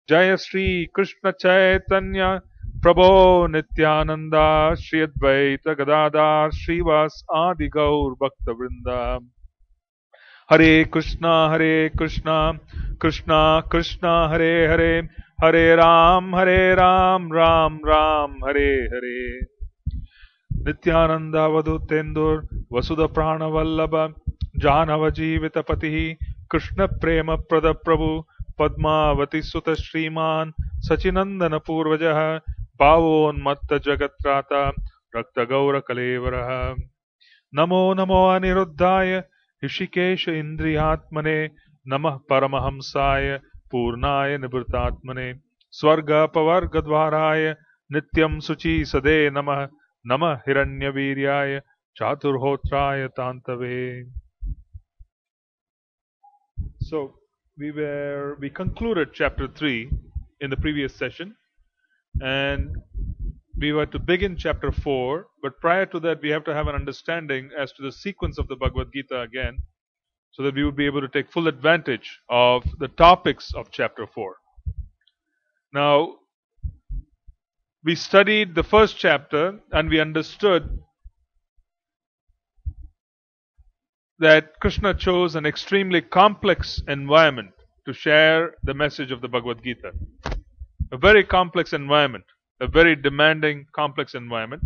Jaya Shri Krishna Chaitanya Prabho Nityananda Shri Advaita Gadadhar Srivas Adi Gaur Bhakta Vrinda. Hare Krishna, Krishna Krishna, Hare Hare, Hare Ram, Ram Ram, Hare Hare. Nityananda Vadutendur, Vasudha Prana Vallabha, Janava Jivita Patihi, Krishna Prema Prada Prabhu, Padmavati Sutta Shriman, Sachinandana Purvajaha, Pavon Matta Jagatrata, Rakta Gaura Kalevaraha. Namo Namo Aniruddhaya, Rishikesha Indriyatmane, Namah Paramahamsaya, Purnaya Nibrutatmane, Swarga Pavargadvaraya, Nityam Suchi Sade Namah, Namah Hiranyaviryaya, Chaturhotraya Tantave. So we concluded chapter 3 in the previous session, and we were to begin chapter 4, but prior to that we have to have an understanding as to the sequence of the Bhagavad Gita again, so that we would be able to take full advantage of the topics of chapter 4. Now, we studied the first chapter and we understood that Krishna chose an extremely complex environment to share the message of the Bhagavad Gita. A very complex environment, a very demanding, complex environment,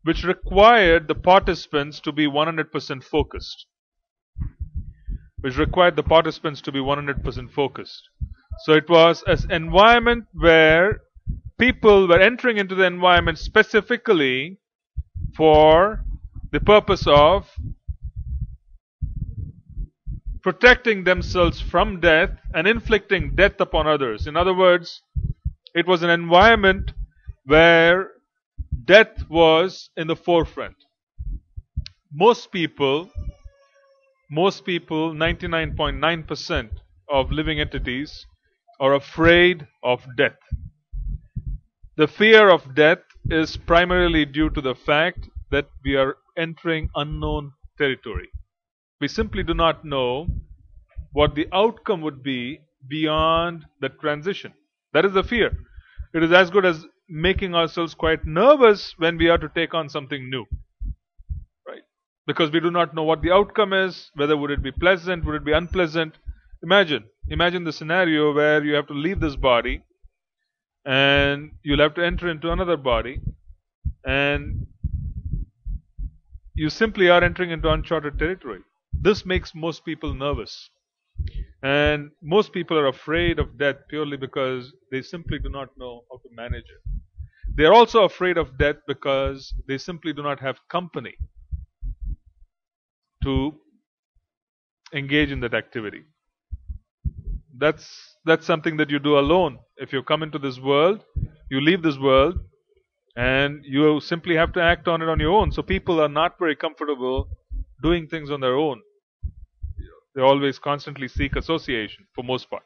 which required the participants to be 100% focused. So it was an environment where people were entering into the environment specifically for the purpose of protecting themselves from death and inflicting death upon others. In other words, it was an environment where death was in the forefront. Most people, 99.9% of living entities are afraid of death. The fear of death is primarily due to the fact that we are entering unknown territory. We simply do not know what the outcome would be beyond the transition. That is the fear. It is as good as making ourselves quite nervous when we are to take on something new. Right? Because we do not know what the outcome is, whether would it be pleasant, would it be unpleasant. Imagine the scenario where you have to leave this body and you'll have to enter into another body, and you simply are entering into uncharted territory. This makes most people nervous. And most people are afraid of death purely because they simply do not know how to manage it. They are also afraid of death because they simply do not have company to engage in that activity. That's something that you do alone. If you come into this world, you leave this world, and you simply have to act on it on your own. So people are not very comfortable doing things on their own. They always constantly seek association for most part.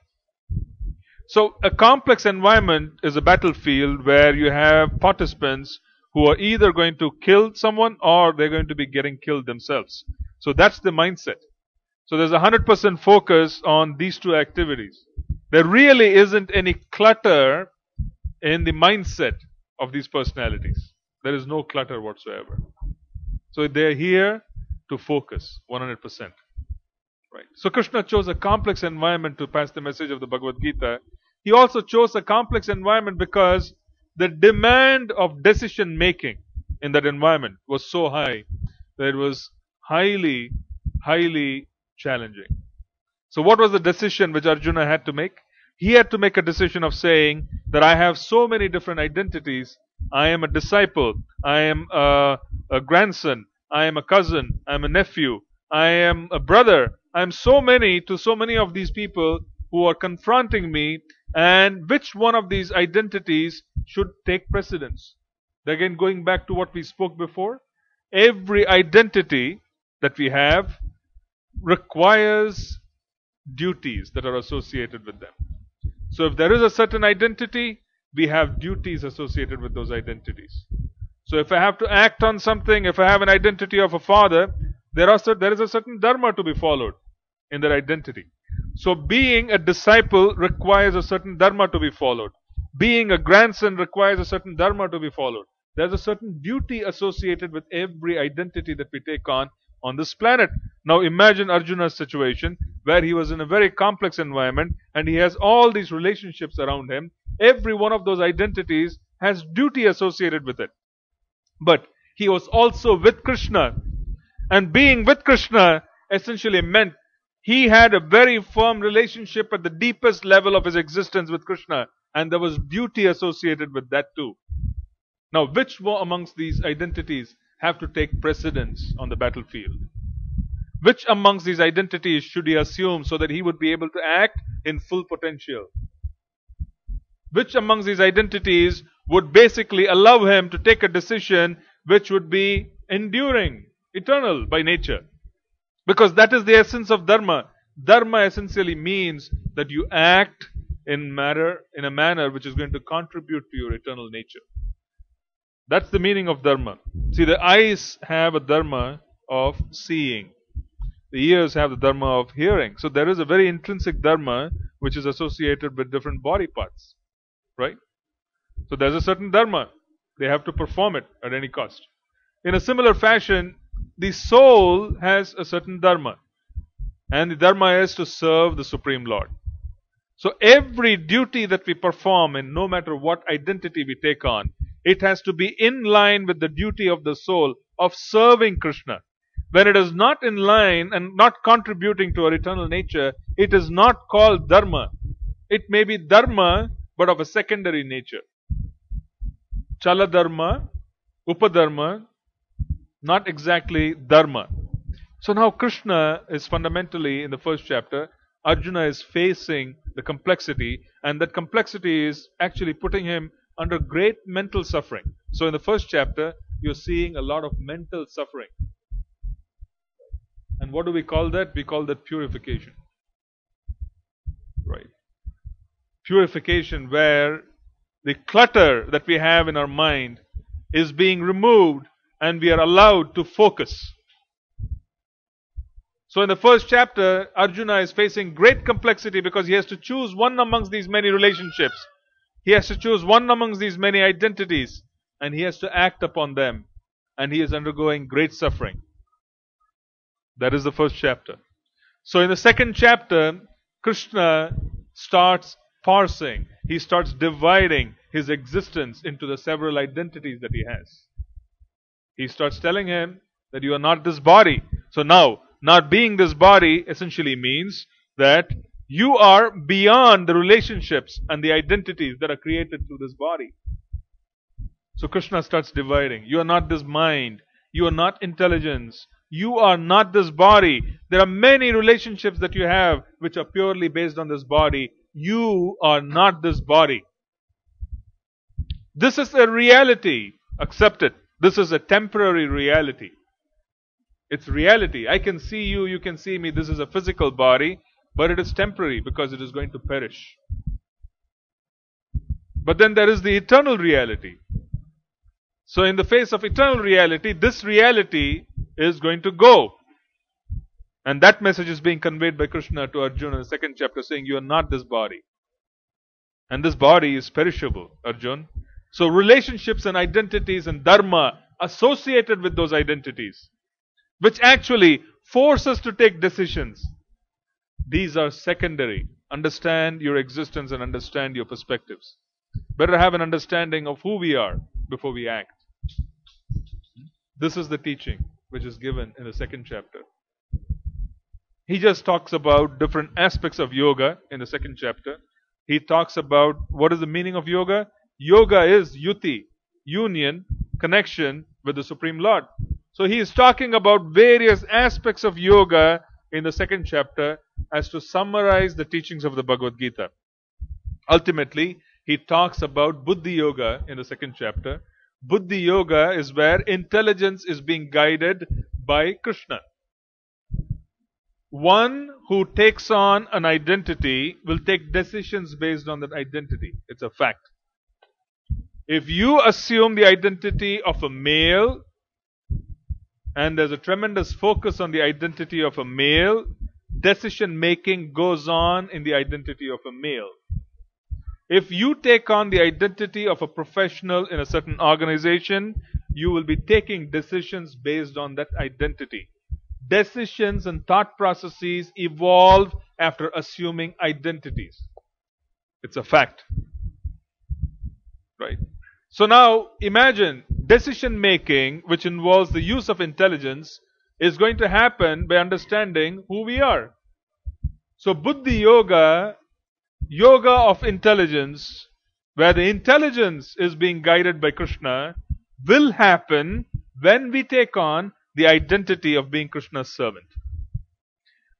So a complex environment is a battlefield where you have participants who are either going to kill someone or they're going to be getting killed themselves. So that's the mindset. So there's 100% focus on these two activities. There really isn't any clutter in the mindset of these personalities. There is no clutter whatsoever. So they're here to focus 100%. Right. So Krishna chose a complex environment to pass the message of the Bhagavad Gita. He also chose a complex environment because the demand of decision making in that environment was so high that it was highly challenging. So what was the decision which Arjuna had to make? He had to make a decision of saying that I have so many different identities. I am a disciple, I am a grandson, I am a cousin, I am a nephew, I am a brother. I am so many to so many of these people who are confronting me, and which one of these identities should take precedence? Again, going back to what we spoke before, every identity that we have requires duties that are associated with them. So if there is a certain identity, we have duties associated with those identities. So if I have to act on something, if I have an identity of a father, there is a certain dharma to be followed in that identity. So being a disciple requires a certain dharma to be followed. Being a grandson requires a certain dharma to be followed. There's a certain duty associated with every identity that we take on this planet. Now imagine Arjuna's situation where he was in a very complex environment and he has all these relationships around him. Every one of those identities has duty associated with it. But he was also with Krishna. And being with Krishna essentially meant he had a very firm relationship at the deepest level of his existence with Krishna. And there was duty associated with that too. Now, which amongst these identities have to take precedence on the battlefield? Which amongst these identities should he assume so that he would be able to act in full potential? Which amongst these identities would basically allow him to take a decision which would be enduring, eternal by nature? Because that is the essence of dharma. Dharma essentially means that you act in a manner which is going to contribute to your eternal nature. That's the meaning of dharma. See, the eyes have a dharma of seeing. The ears have the dharma of hearing. So there is a very intrinsic dharma which is associated with different body parts. Right? So there's a certain dharma. They have to perform it at any cost. In a similar fashion, the soul has a certain dharma. And the dharma is to serve the Supreme Lord. So every duty that we perform, and no matter what identity we take on, it has to be in line with the duty of the soul of serving Krishna. When it is not in line and not contributing to our eternal nature, it is not called dharma. It may be dharma, but of a secondary nature. Chala dharma, upadharma, not exactly dharma. So now Krishna is fundamentally, in the first chapter, Arjuna is facing the complexity, and that complexity is actually putting him under great mental suffering. So in the first chapter, you're seeing a lot of mental suffering. And what do we call that? We call that purification. Right. Purification, where the clutter that we have in our mind is being removed and we are allowed to focus. So in the first chapter, Arjuna is facing great complexity because he has to choose one amongst these many relationships. He has to choose one amongst these many identities and he has to act upon them. And he is undergoing great suffering. That is the first chapter. So in the second chapter, Krishna starts parsing. He starts dividing his existence into the several identities that he has. He starts telling him that you are not this body. So now, not being this body essentially means that you are beyond the relationships and the identities that are created through this body. So Krishna starts dividing. You are not this mind. You are not intelligence. You are not this body. There are many relationships that you have which are purely based on this body. You are not this body. This is a reality. Accept it. This is a temporary reality. It's reality. I can see you, you can see me. This is a physical body, but it is temporary because it is going to perish. But then there is the eternal reality. So in the face of eternal reality, this reality is going to go. And that message is being conveyed by Krishna to Arjuna in the second chapter, saying, you are not this body. And this body is perishable, Arjun. So relationships and identities and dharma associated with those identities, which actually force us to take decisions, these are secondary. Understand your existence and understand your perspectives. Better have an understanding of who we are before we act. This is the teaching which is given in the second chapter. He just talks about different aspects of yoga in the second chapter. He talks about what is the meaning of yoga. Yoga is yuti, union, connection with the Supreme Lord. So he is talking about various aspects of yoga in the second chapter as to summarize the teachings of the Bhagavad Gita. Ultimately, he talks about Buddhi Yoga in the second chapter. Buddhi Yoga is where intelligence is being guided by Krishna. One who takes on an identity will take decisions based on that identity. It's a fact. If you assume the identity of a male, and there's a tremendous focus on the identity of a male, decision making goes on in the identity of a male. If you take on the identity of a professional in a certain organization, you will be taking decisions based on that identity. Decisions and thought processes evolve after assuming identities. It's a fact. Right? So now imagine decision making, which involves the use of intelligence, is going to happen by understanding who we are. So Buddhi Yoga, yoga of intelligence, where the intelligence is being guided by Krishna, will happen when we take on the identity of being Krishna's servant.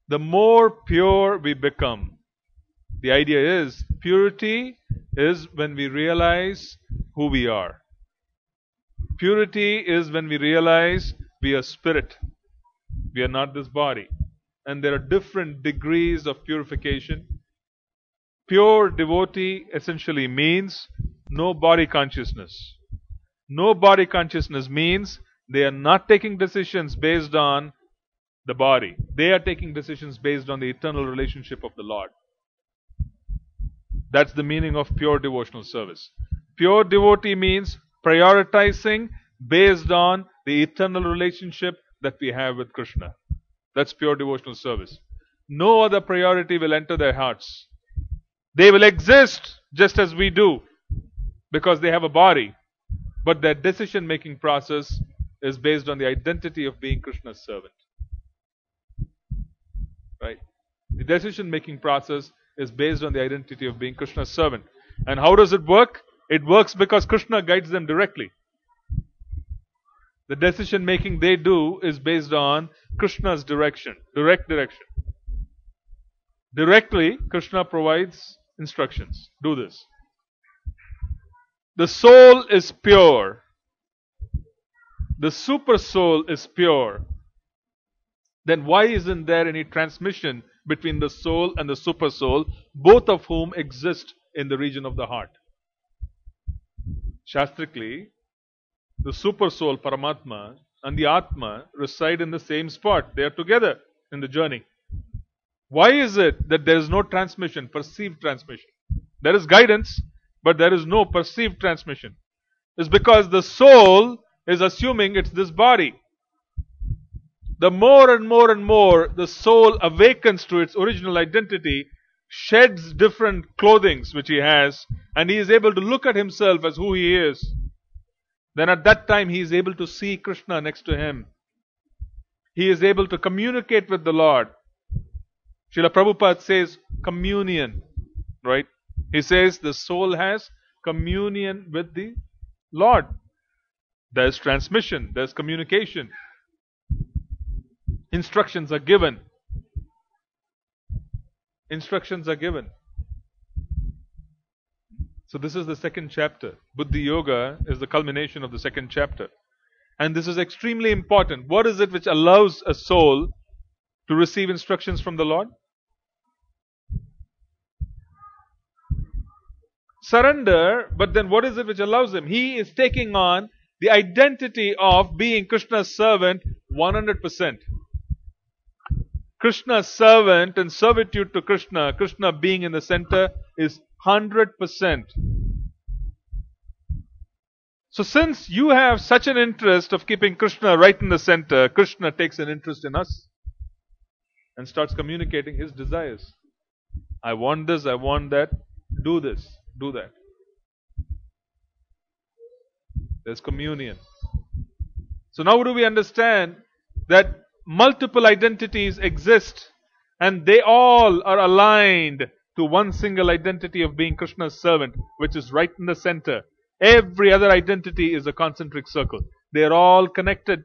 The more pure we become, the idea is purity is when we realize who we are. Purity is when we realize we are spirit. We are not this body. And there are different degrees of purification. Pure devotee essentially means no body consciousness. No body consciousness means they are not taking decisions based on the body. They are taking decisions based on the eternal relationship of the Lord. That's the meaning of pure devotional service. Pure devotee means prioritizing based on the eternal relationship that we have with Krishna. That's pure devotional service. No other priority will enter their hearts. They will exist just as we do because they have a body. But their decision-making process is based on the identity of being Krishna's servant. Right? The decision-making process is based on the identity of being Krishna's servant. And how does it work? It works because Krishna guides them directly. The decision-making they do is based on Krishna's direction, direct direction. Directly, Krishna provides instructions. Do this. The soul is pure. The super soul is pure. Then why isn't there any transmission between the soul and the super soul, both of whom exist in the region of the heart? Shastrically, the super soul, Paramatma, and the Atma reside in the same spot. They are together in the journey. Why is it that there is no transmission, perceived transmission? There is guidance, but there is no perceived transmission. It's because the soul is assuming it's this body. The more and more and more the soul awakens to its original identity, sheds different clothings which he has, and he is able to look at himself as who he is. Then at that time he is able to see Krishna next to him. He is able to communicate with the Lord. Srila Prabhupada says communion, right? He says the soul has communion with the Lord. There's transmission, there's communication. Instructions are given. Instructions are given. So this is the second chapter. Buddhi Yoga is the culmination of the second chapter. And this is extremely important. What is it which allows a soul to receive instructions from the Lord? Surrender, but then what is it which allows him? He is taking on the identity of being Krishna's servant 100%. Krishna's servant and servitude to Krishna, Krishna being in the center, is 100%. So since you have such an interest of keeping Krishna right in the center, Krishna takes an interest in us and starts communicating his desires. I want this, I want that, do this, do that. There's communion. So now do we understand that multiple identities exist and they all are aligned to one single identity of being Krishna's servant, which is right in the center. Every other identity is a concentric circle. They are all connected.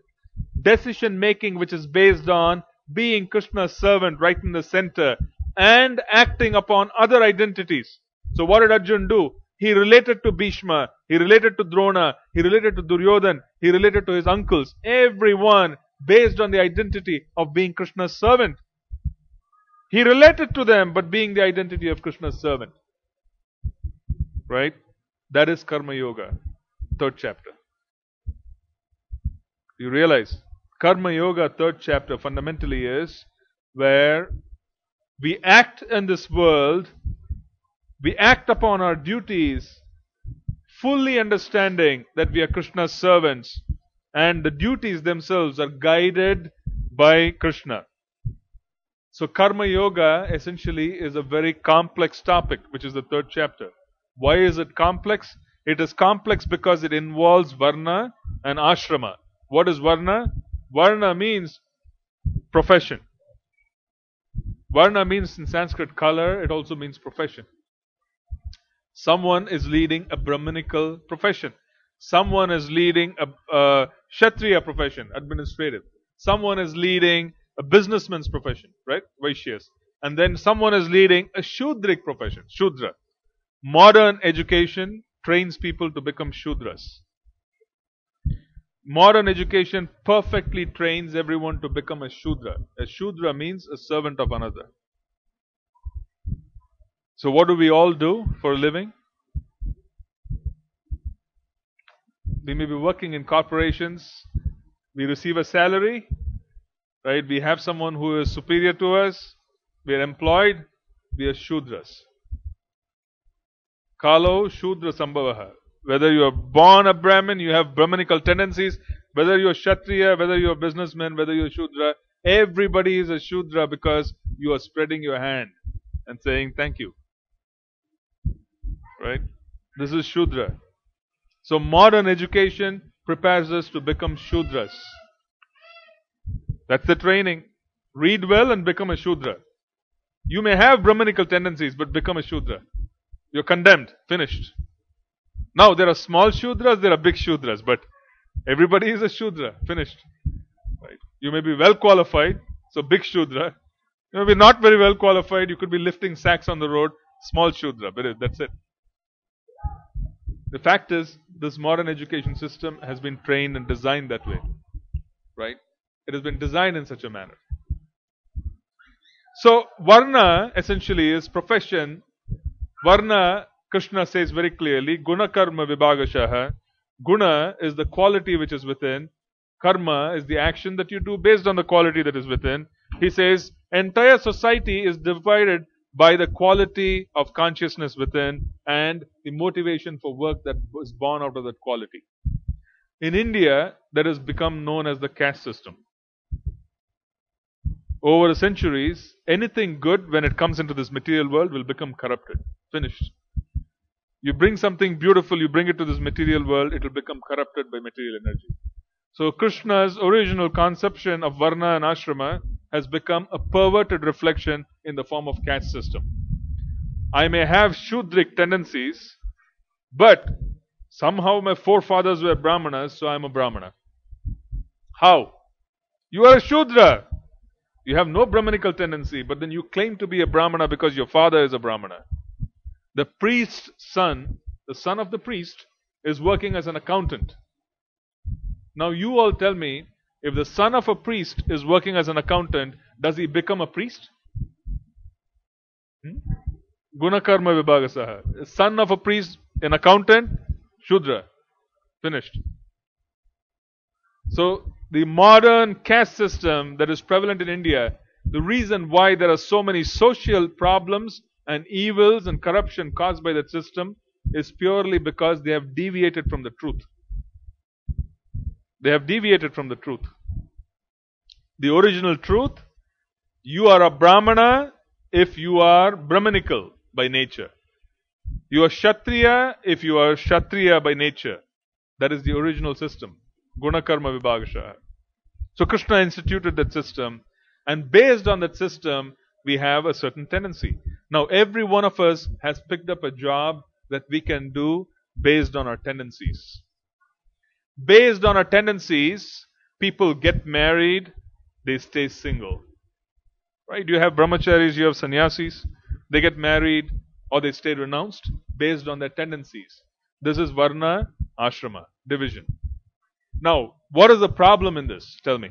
Decision making which is based on being Krishna's servant right in the center and acting upon other identities. So what did Arjun do? He related to Bhishma, he related to Drona, he related to Duryodhan, he related to his uncles. Everyone based on the identity of being Krishna's servant. He related to them, but being the identity of Krishna's servant. Right? That is Karma Yoga, third chapter. You realize, Karma Yoga, third chapter, fundamentally is where We act in this world, we act upon our duties, fully understanding that we are Krishna's servants, and the duties themselves are guided by Krishna. So Karma Yoga essentially is a very complex topic, which is the third chapter. Why is it complex? It is complex because it involves Varna and Ashrama. What is Varna? Varna means profession. Varna means in Sanskrit color, it also means profession. Someone is leading a Brahminical profession. Someone is leading a Kshatriya profession, administrative. Someone is leading a businessman's profession, right? Vaishyas. And then someone is leading a Shudrik profession, Shudra. Modern education trains people to become Shudras. Modern education perfectly trains everyone to become a Shudra. A Shudra means a servant of another. So what do we all do for a living? We may be working in corporations. We receive a salary, right? We have someone who is superior to us. We are employed. We are Shudras. Kalo Shudra Sambhavaha. Whether you are born a Brahmin, you have Brahminical tendencies. Whether you are Kshatriya, whether you are a businessman, whether you are Shudra, everybody is a Shudra because you are spreading your hand and saying thank you. Right? This is Shudra. So modern education prepares us to become Shudras. That's the training. Read well and become a Shudra. You may have Brahminical tendencies, but become a Shudra. You're condemned. Finished. Now there are small Shudras, there are big Shudras, but everybody is a Shudra. Finished. Right? You may be well qualified, so big Shudra. You may be not very well qualified, you could be lifting sacks on the road, small Shudra, but that's it. The fact is, this modern education system has been trained and designed that way. Right? It has been designed in such a manner. So, Varna essentially is profession. Varna, Krishna says very clearly, Guna Karma Vibhagashaha. Guna is the quality which is within. Karma is the action that you do based on the quality that is within. He says, entire society is divided by the quality of consciousness within and the motivation for work that was born out of that quality. In India, that has become known as the caste system. Over the centuries, anything good when it comes into this material world will become corrupted. Finished. You bring something beautiful, you bring it to this material world, it will become corrupted by material energy. So Krishna's original conception of Varna and Ashrama has become a perverted reflection in the form of caste system. I may have Shudrik tendencies, but somehow my forefathers were Brahmanas, so I am a Brahmana. How? You are a Shudra. You have no Brahminical tendency, but then you claim to be a Brahmana because your father is a Brahmana. The priest's son, the son of the priest, is working as an accountant. Now you all tell me, if the son of a priest is working as an accountant, does he become a priest? Guna Karma Vibhagasaha. The son of a priest, an accountant, Shudra. Finished. So, the modern caste system that is prevalent in India, the reason why there are so many social problems and evils and corruption caused by that system is purely because they have deviated from the truth. They have deviated from the truth. The original truth, you are a Brahmana if you are Brahminical by nature. You are Kshatriya if you are Kshatriya by nature. That is the original system. Guna Karma Vibhagashaha. So Krishna instituted that system, and based on that system, we have a certain tendency. Now every one of us has picked up a job that we can do based on our tendencies. Based on our tendencies, people get married, they stay single. Right? You have brahmacharis, you have sannyasis, they get married or they stay renounced based on their tendencies. This is Varna, Ashrama, division. Now, what is the problem in this? Tell me.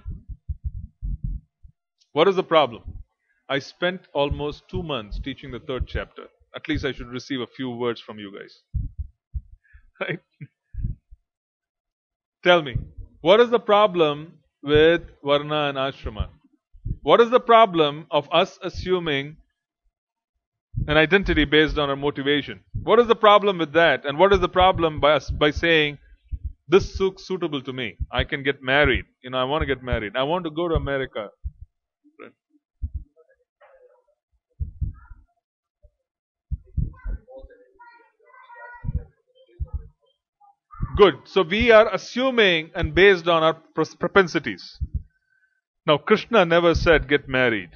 What is the problem? I spent almost 2 months teaching the third chapter. At least I should receive a few words from you guys. Right? Tell me, what is the problem with Varna and Ashrama? What is the problem of us assuming An identity based on our motivation. What is the problem with that? And what is the problem by us by saying this looks suitable to me? I can get married. I want to get married. I want to go to America. Good. So we are assuming and based on our propensities. Now, Krishna never said get married.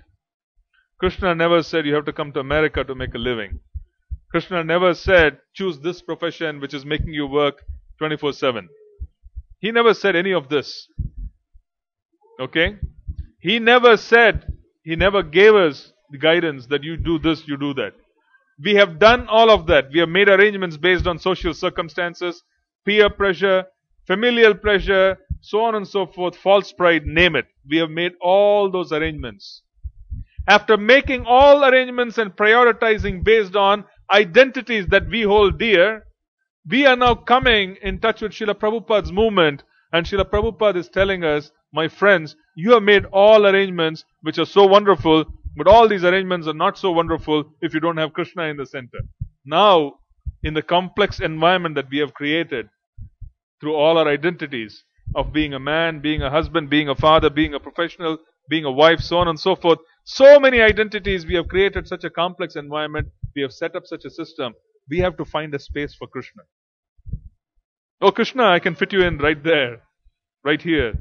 Krishna never said you have to come to America to make a living. Krishna never said choose this profession which is making you work 24/7. He never said any of this. Okay? He never gave us the guidance that you do this, you do that. We have done all of that. We have made arrangements based on social circumstances, peer pressure, familial pressure, so on and so forth, false pride, name it. We have made all those arrangements. After making all arrangements and prioritizing based on identities that we hold dear, we are now coming in touch with Srila Prabhupada's movement, and Srila Prabhupada is telling us, my friends, you have made all arrangements which are so wonderful, but all these arrangements are not so wonderful if you don't have Krishna in the center. Now, in the complex environment that we have created through all our identities of being a man, being a husband, being a father, being a professional, being a wife, so on and so forth, so many identities, we have created such a complex environment, we have set up such a system, we have to find a space for Krishna. Oh Krishna, I can fit you in right there, right here.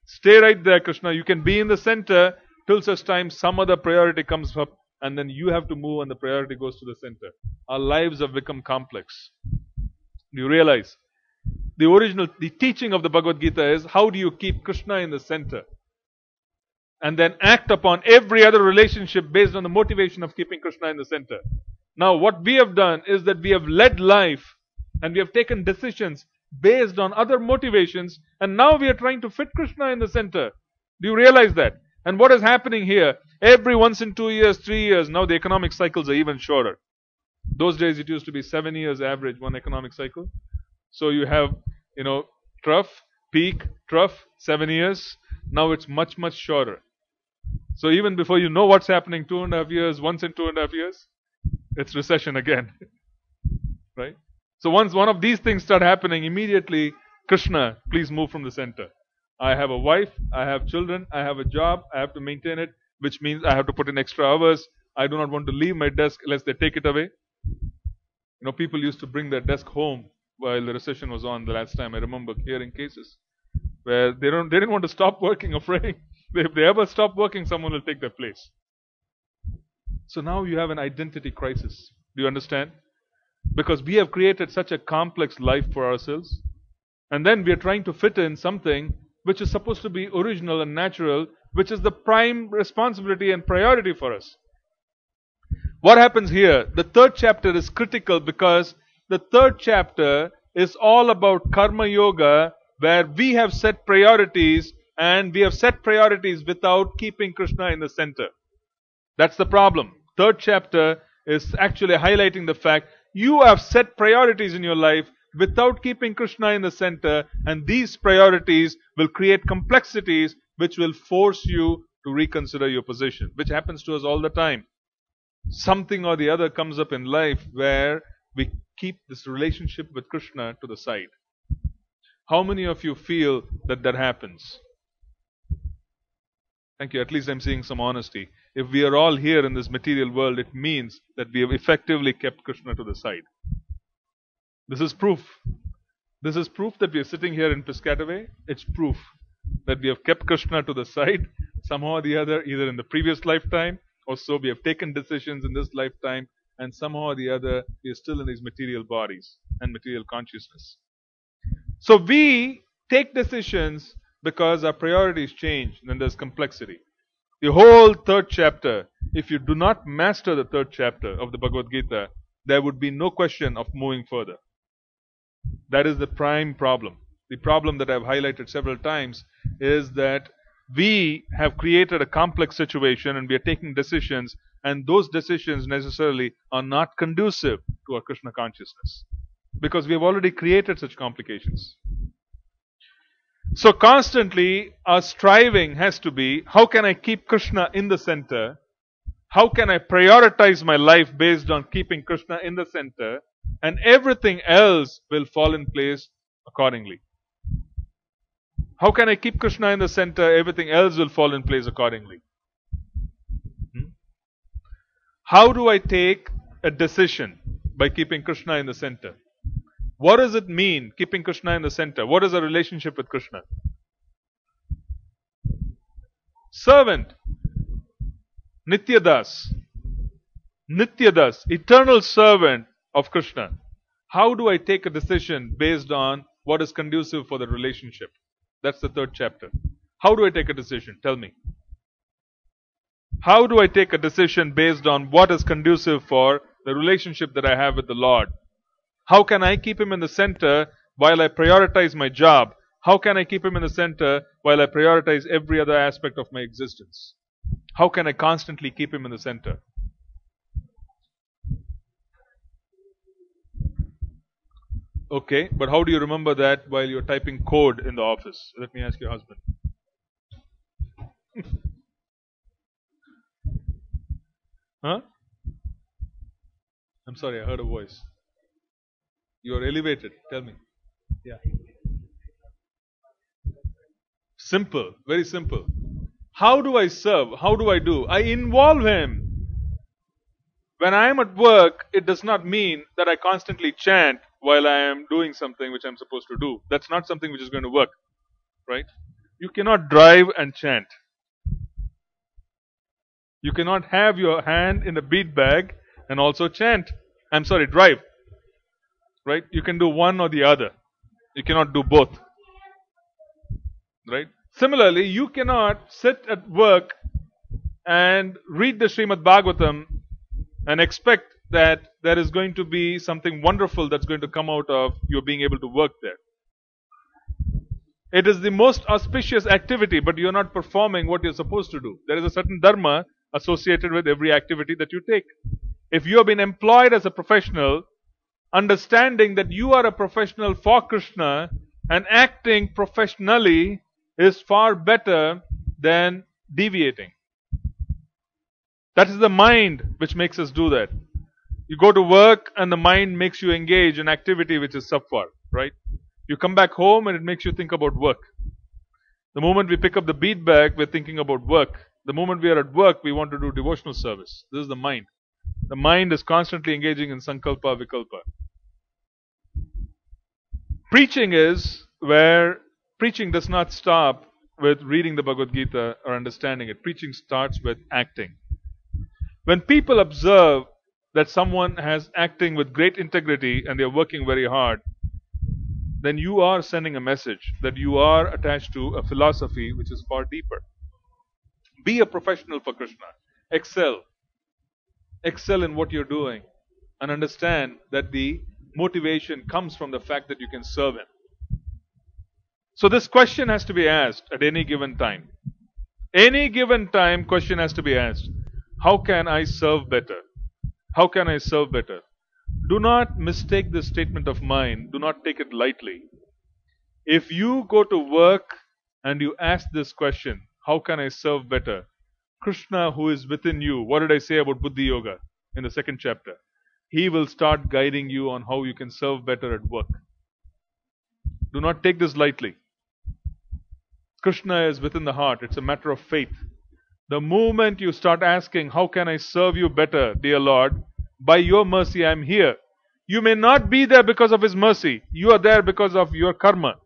Stay right there, Krishna. You can be in the center till such time some other priority comes up, and then you have to move and the priority goes to the center. Our lives have become complex. Do you realize? The teaching of the Bhagavad Gita is how do you keep Krishna in the center? And then act upon every other relationship based on the motivation of keeping Krishna in the center. Now what we have done is that we have led life and we have taken decisions based on other motivations, and now we are trying to fit Krishna in the center. Do you realize that? And what is happening here? Every once in 2 years, 3 years, now the economic cycles are even shorter. Those days it used to be 7 years average, one economic cycle. So you have, trough, peak, trough, 7 years. Now it's much, much shorter. So even before you know what's happening, 2.5 years, once in 2.5 years, it's recession again. Right? So once one of these things start happening, immediately, Krishna, please move from the center. I have a wife, I have children, I have a job, I have to maintain it, which means I have to put in extra hours. I do not want to leave my desk unless they take it away. People used to bring their desk home while the recession was on the last time. I remember hearing cases where they didn't want to stop working, afraid if they ever stop working, someone will take their place. So now you have an identity crisis. Do you understand? Because we have created such a complex life for ourselves, and then we are trying to fit in something which is supposed to be original and natural, which is the prime responsibility and priority for us. What happens here? The third chapter is critical because the third chapter is all about karma yoga, where we have set priorities, and we have set priorities without keeping Krishna in the center. That's the problem. Third chapter is actually highlighting the fact you have set priorities in your life without keeping Krishna in the center, and these priorities will create complexities which will force you to reconsider your position, which happens to us all the time. Something or the other comes up in life where we keep this relationship with Krishna to the side. How many of you feel that happens? Thank you. At least I'm seeing some honesty. If we are all here in this material world, it means that we have effectively kept Krishna to the side. This is proof. This is proof that we are sitting here in Piscataway. It's proof that we have kept Krishna to the side somehow or the other, either in the previous lifetime, or so we have taken decisions in this lifetime, and somehow or the other we are still in these material bodies and material consciousness. So we take decisions because our priorities change, and then there's complexity. The whole third chapter, if you do not master the third chapter of the Bhagavad Gita, there would be no question of moving further. That is the prime problem. The problem that I've highlighted several times is that we have created a complex situation and we are taking decisions, and those decisions necessarily are not conducive to our Krishna consciousness, because we have already created such complications. So constantly our striving has to be, how can I keep Krishna in the center How can I prioritize my life based on keeping Krishna in the center, and everything else will fall in place accordingly? How can I keep Krishna in the center? Everything else will fall in place accordingly. How do I take a decision by keeping Krishna in the center? What does it mean, keeping Krishna in the center? What is a relationship with Krishna? Servant. Nityadas. Nityadas. Eternal servant of Krishna. How do I take a decision based on what is conducive for the relationship? That's the third chapter. How do I take a decision? Tell me. How do I take a decision based on what is conducive for the relationship that I have with the Lord? How can I keep Him in the center while I prioritize my job? How can I keep Him in the center while I prioritize every other aspect of my existence? How can I constantly keep Him in the center? Okay, but how do you remember that while you're typing code in the office? Let me ask your husband. Huh? I'm sorry, I heard a voice. You are elevated. Tell me. Yeah. Simple, very simple. How do I serve? How do I do? I involve Him. When I am at work, it does not mean that I constantly chant while I am doing something which I'm supposed to do. That's not something which is going to work, right? You cannot drive and chant. You cannot have your hand in a bead bag and also chant. I'm sorry, drive. Right? You can do one or the other. You cannot do both. Right? Similarly, you cannot sit at work and read the Srimad Bhagavatam and expect that there is going to be something wonderful that's going to come out of you being able to work there. It is the most auspicious activity, but you're not performing what you're supposed to do. There is a certain dharma associated with every activity that you take. If you have been employed as a professional, understanding that you are a professional for Krishna and acting professionally is far better than deviating. That is the mind which makes us do that. You go to work and the mind makes you engage in activity which is subpar, right? You come back home and it makes you think about work. The moment we pick up the bead bag, we're thinking about work. The moment we are at work, we want to do devotional service. This is the mind. The mind is constantly engaging in sankalpa, vikalpa. Preaching is where preaching does not stop with reading the Bhagavad Gita or understanding it. Preaching starts with acting. When people observe that someone has acting with great integrity and they are working very hard, then you are sending a message that you are attached to a philosophy which is far deeper. Be a professional for Krishna. Excel. Excel in what you're doing and understand that the motivation comes from the fact that you can serve Him. So this question has to be asked at any given time. Any given time, question has to be asked. How can I serve better? How can I serve better? Do not mistake this statement of mine. Do not take it lightly. If you go to work and you ask this question, how can I serve better? Krishna, who is within you, what did I say about Buddhi Yoga in the second chapter? He will start guiding you on how you can serve better at work. Do not take this lightly. Krishna is within the heart. It's a matter of faith. The moment you start asking, how can I serve you better, dear Lord? By your mercy, I am here. You may not be there because of His mercy. You are there because of your karma.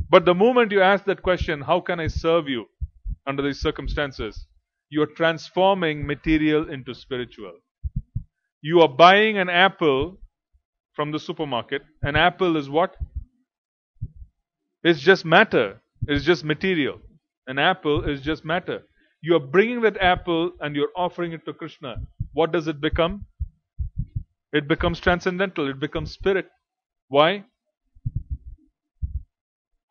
But the moment you ask that question, how can I serve you under these circumstances? You are transforming material into spiritual. You are buying an apple from the supermarket. An apple is what? It's just matter. It's just material. An apple is just matter. You are bringing that apple and you're offering it to Krishna. What does it become? It becomes transcendental. It becomes spirit. Why?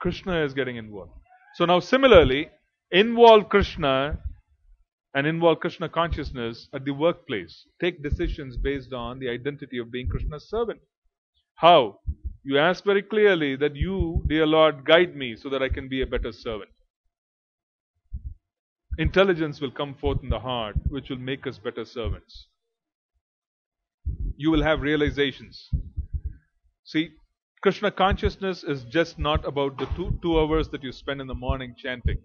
Krishna is getting involved. So now similarly, involve Krishna and involve Krishna consciousness at the workplace. Take decisions based on the identity of being Krishna's servant. How? You ask very clearly that you, dear Lord, guide me so that I can be a better servant. intelligence will come forth in the heart, which will make us better servants. You will have realizations. See, Krishna consciousness is just not about the two hours that you spend in the morning chanting.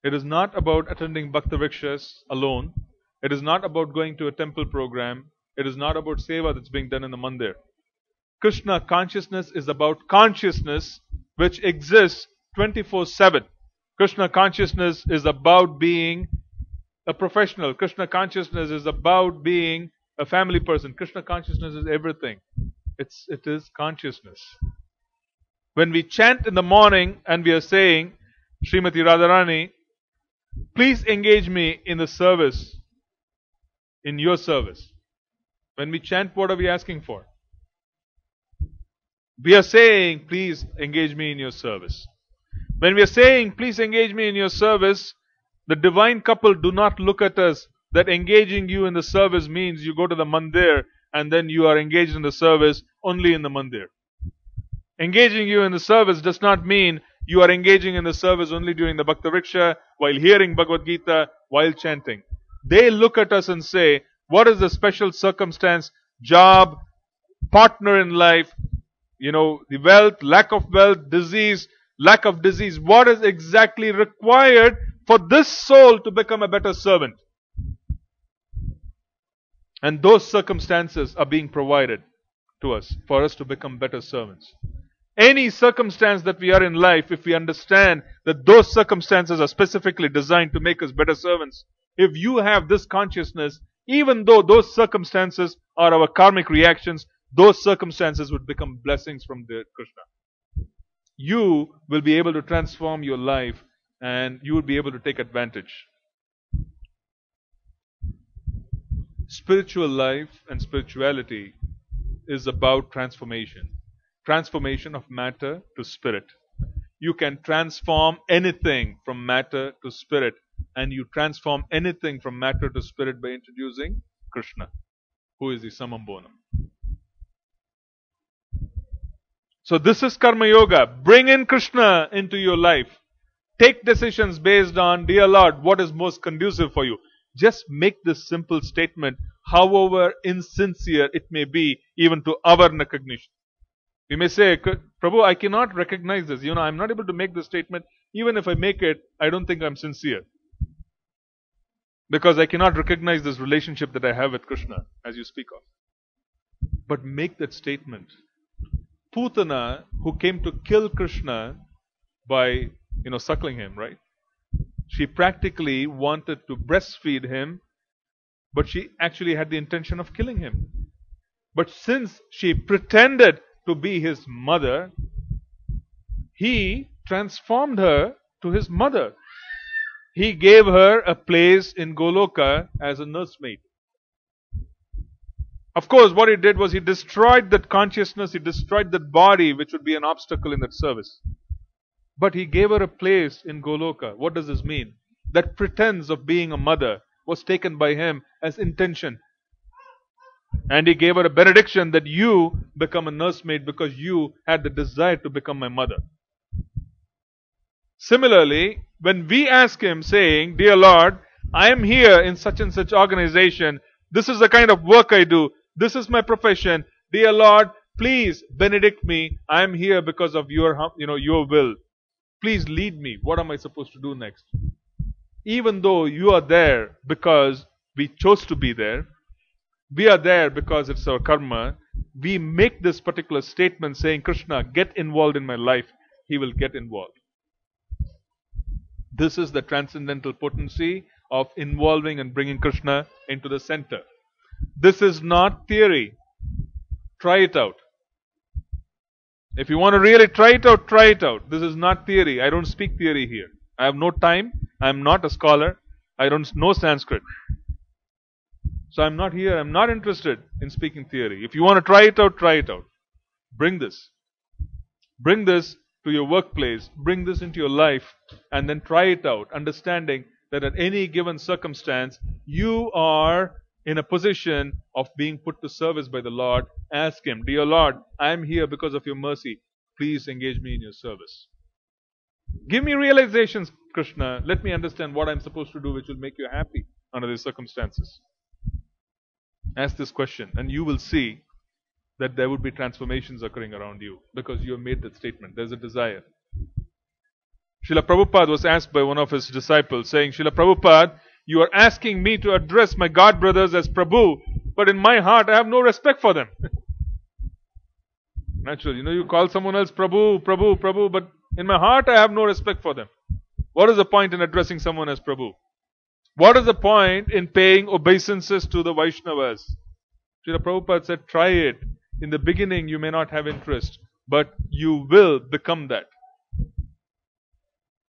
It is not about attending Bhakta Vrikshas alone. It is not about going to a temple program. It is not about seva that's being done in the mandir. Krishna consciousness is about consciousness which exists 24/7. Krishna consciousness is about being a professional. Krishna consciousness is about being a family person. Krishna consciousness is everything. It is consciousness. When we chant in the morning and we are saying, Srimati Radharani, please engage me in the service, in your service. When we chant, what are we asking for? We are saying, please engage me in your service. When we are saying, please engage me in your service, the divine couple do not look at us that engaging you in the service means you go to the mandir and then you are engaged in the service only in the mandir. Engaging you in the service does not mean you are engaging in the service only during the Bhakta Vriksha, while hearing Bhagavad Gita, while chanting. They look at us and say, what is the special circumstance, job, partner in life, the wealth, lack of wealth, disease, lack of disease. What is exactly required for this soul to become a better servant? And those circumstances are being provided to us for us to become better servants. Any circumstance that we are in life, if we understand that those circumstances are specifically designed to make us better servants, if you have this consciousness, even though those circumstances are our karmic reactions, those circumstances would become blessings from the Krishna. You will be able to transform your life and you will be able to take advantage. Spiritual life and spirituality is about transformation. Transformation of matter to spirit. You can transform anything from matter to spirit, and you transform anything from matter to spirit by introducing Krishna, who is the Samam Bonam. So this is Karma Yoga. Bring in Krishna into your life. Take decisions based on, dear Lord, what is most conducive for you. Just make this simple statement, however insincere it may be, even to our recognition. We may say, Prabhu, I cannot recognize this. I'm not able to make this statement. Even if I make it, I don't think I'm sincere. Because I cannot recognize this relationship that I have with Krishna, as you speak of. But make that statement. Putana, who came to kill Krishna by, suckling him, right? She practically wanted to breastfeed him, but she actually had the intention of killing him. But since she pretended to be his mother, he transformed her to his mother. He gave her a place in Goloka as a nursemaid. Of course, what he did was he destroyed that consciousness, he destroyed that body which would be an obstacle in that service. But he gave her a place in Goloka. What does this mean? That pretense of being a mother was taken by him as intention. And he gave her a benediction that you become a nursemaid because you had the desire to become my mother. Similarly, when we ask him saying, dear Lord, I am here in such and such organization. This is the kind of work I do. This is my profession. Dear Lord, please benedict me. I am here because of your will. Please lead me. What am I supposed to do next? Even though you are there because we chose to be there, we are there because it's our karma, we make this particular statement saying, Krishna, get involved in my life. He will get involved. This is the transcendental potency of involving and bringing Krishna into the center. This is not theory. Try it out. If you want to really try it out, try it out. This is not theory. I don't speak theory here. I have no time. I am not a scholar. I don't know Sanskrit. So I'm not here. I'm not interested in speaking theory. If you want to try it out, try it out. Bring this. Bring this to your workplace. Bring this into your life and then try it out. Understanding that at any given circumstance, you are in a position of being put to service by the Lord. Ask Him, dear Lord, I am here because of your mercy. Please engage me in your service. Give me realizations. Krishna, let me understand what I'm supposed to do which will make you happy under these circumstances. Ask this question, and you will see that there would be transformations occurring around you because you have made that statement. There's a desire. Srila Prabhupada was asked by one of his disciples, saying, Srila Prabhupada, you are asking me to address my God brothers as Prabhu, but in my heart I have no respect for them. Naturally, you call someone else Prabhu, Prabhu, Prabhu, but in my heart I have no respect for them. What is the point in addressing someone as Prabhu? What is the point in paying obeisances to the Vaishnavas? Srila Prabhupada said, try it. In the beginning you may not have interest, but you will become that.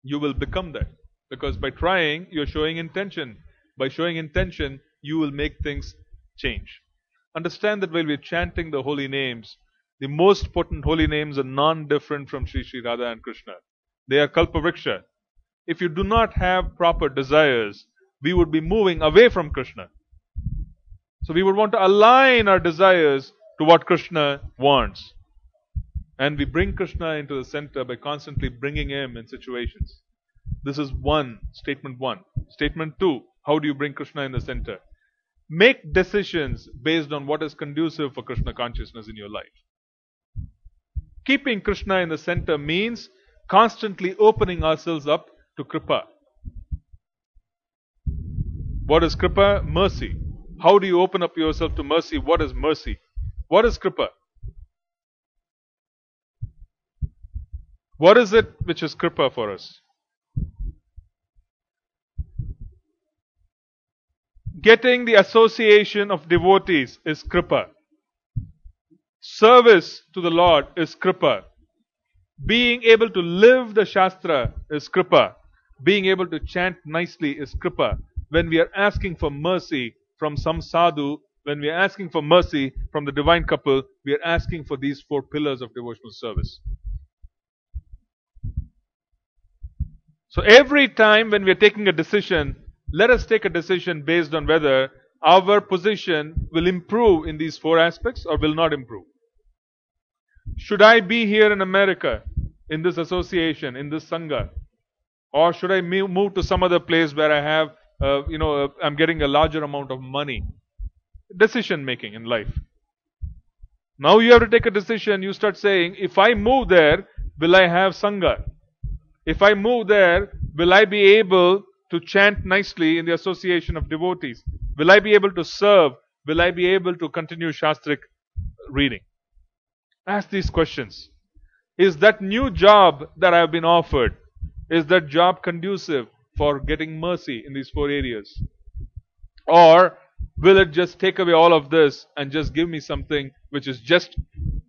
You will become that. Because by trying, you're showing intention. By showing intention, you will make things change. Understand that while we're chanting the holy names, the most potent holy names are non-different from Sri Sri Radha and Krishna. They are Kalpavriksha. If you do not have proper desires, we would be moving away from Krishna. So we would want to align our desires to what Krishna wants. And we bring Krishna into the center by constantly bringing him in situations. This is statement one. Statement two, how do you bring Krishna in the center? Make decisions based on what is conducive for Krishna consciousness in your life. Keeping Krishna in the center means constantly opening ourselves up to Kripa. What is Kripa? Mercy. How do you open up yourself to mercy? What is mercy? What is Kripa? What is it which is Kripa for us? Getting the association of devotees is Kripa. Service to the Lord is Kripa. Being able to live the Shastra is Kripa. Being able to chant nicely is Kripa. When we are asking for mercy from some sadhu, when we are asking for mercy from the divine couple, we are asking for these 4 pillars of devotional service. So every time when we are taking a decision, let us take a decision based on whether our position will improve in these 4 aspects or will not improve. Should I be here in America, in this association, in this Sangha? Or should I move to some other place where I have, I'm getting a larger amount of money? Decision making in life. Now you have to take a decision. You start saying, if I move there, will I have Sangha? If I move there, will I be able to chant nicely in the association of devotees? Will I be able to serve? Will I be able to continue Shastric reading? Ask these questions. Is that new job that I have been offered, is that job conducive for getting mercy in these 4 areas? Or will it just take away all of this and just give me something which is just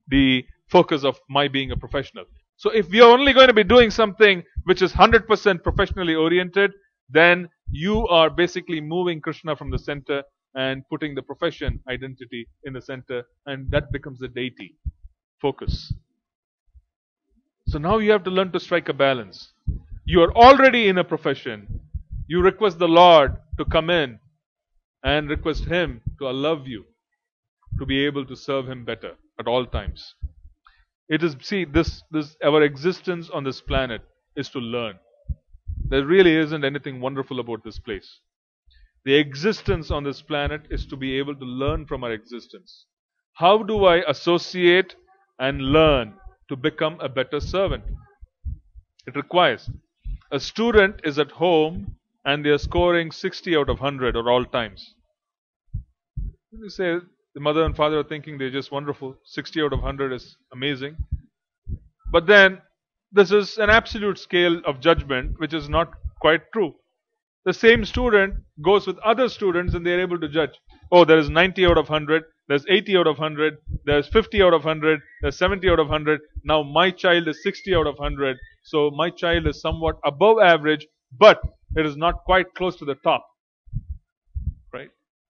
the focus of my being a professional? So if we are only going to be doing something which is 100% professionally oriented, then you are basically moving Krishna from the center and putting the profession identity in the center, and that becomes the deity focus. So now you have to learn to strike a balance. You are already in a profession. You request the Lord to come in and request Him to allow you to be able to serve Him better at all times. It is, our existence on this planet is to learn. There really isn't anything wonderful about this place. The existence on this planet is to be able to learn from our existence. How do I associate and learn to become a better servant? It requires. A student is at home and they are scoring 60 out of 100 at all times. You say the mother and father are thinking they're just wonderful. 60 out of 100 is amazing. But then this is an absolute scale of judgment which is not quite true. The same student goes with other students and they are able to judge. Oh, there is 90 out of 100, there's 80 out of 100, there's 50 out of 100, there's 70 out of 100. Now my child is 60 out of 100. So my child is somewhat above average, but it is not quite close to the top. Right?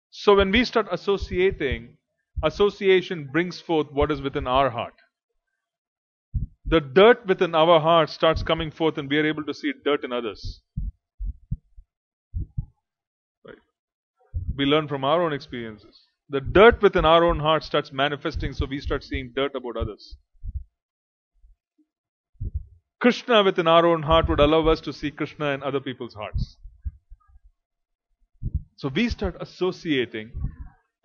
So when we start associating, association brings forth what is within our heart. The dirt within our heart starts coming forth and we are able to see dirt in others. Right? We learn from our own experiences. The dirt within our own heart starts manifesting, so we start seeing dirt about others. Krishna within our own heart would allow us to see Krishna in other people's hearts. So we start associating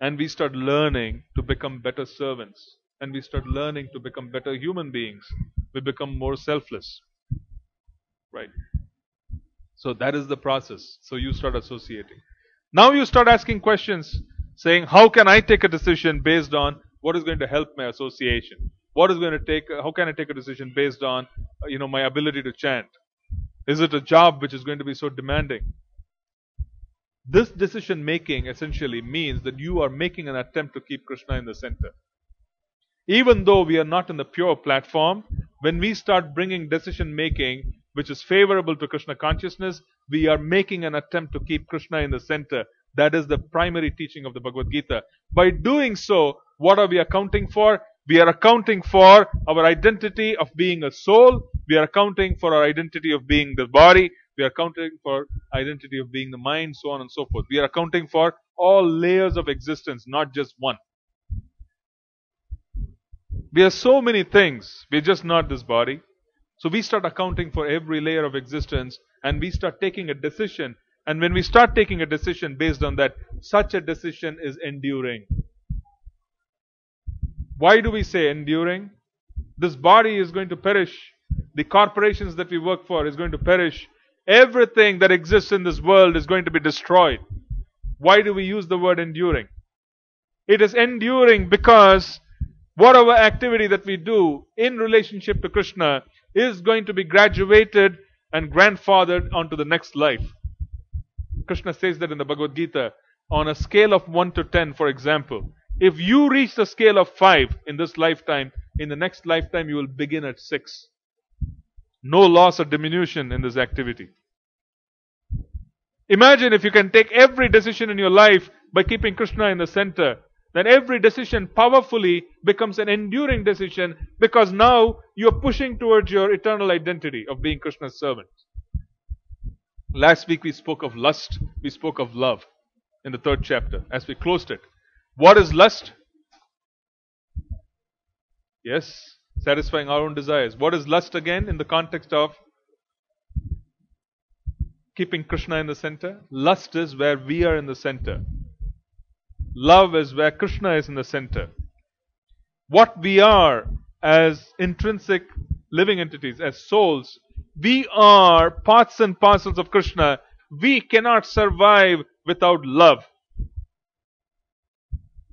and we start learning to become better servants and we start learning to become better human beings. We become more selfless. Right? So that is the process. So you start associating. Now you start asking questions saying, how can I take a decision based on what is going to help my association? What is going to take, how can I take a decision based on, my ability to chant? Is it a job which is going to be so demanding? This decision making essentially means that you are making an attempt to keep Krishna in the center. Even though we are not in the pure platform, when we start bringing decision making which is favorable to Krishna consciousness, we are making an attempt to keep Krishna in the center. That is the primary teaching of the Bhagavad Gita. By doing so, what are we accounting for? We are accounting for our identity of being a soul. We are accounting for our identity of being the body. We are accounting for identity of being the mind, so on and so forth. We are accounting for all layers of existence, not just one. We are so many things. We are just not this body. So we start accounting for every layer of existence and we start taking a decision. And when we start taking a decision based on that, such a decision is enduring. Why do we say enduring? This body is going to perish. The corporations that we work for is going to perish. Everything that exists in this world is going to be destroyed. Why do we use the word enduring? It is enduring because whatever activity that we do in relationship to Krishna is going to be graduated and grandfathered onto the next life. Krishna says that in the Bhagavad Gita, on a scale of 1 to 10, for example, if you reach the scale of 5 in this lifetime, in the next lifetime you will begin at 6. No loss or diminution in this activity. Imagine if you can take every decision in your life by keeping Krishna in the center, then every decision powerfully becomes an enduring decision because now you are pushing towards your eternal identity of being Krishna's servant. Last week we spoke of lust, we spoke of love in the 3rd chapter as we closed it. What is lust? Yes, satisfying our own desires. What is lust again in the context of keeping Krishna in the center? Lust is where we are in the center. Love is where Krishna is in the center. What we are as intrinsic living entities, as souls, we are parts and parcels of Krishna. We cannot survive without love.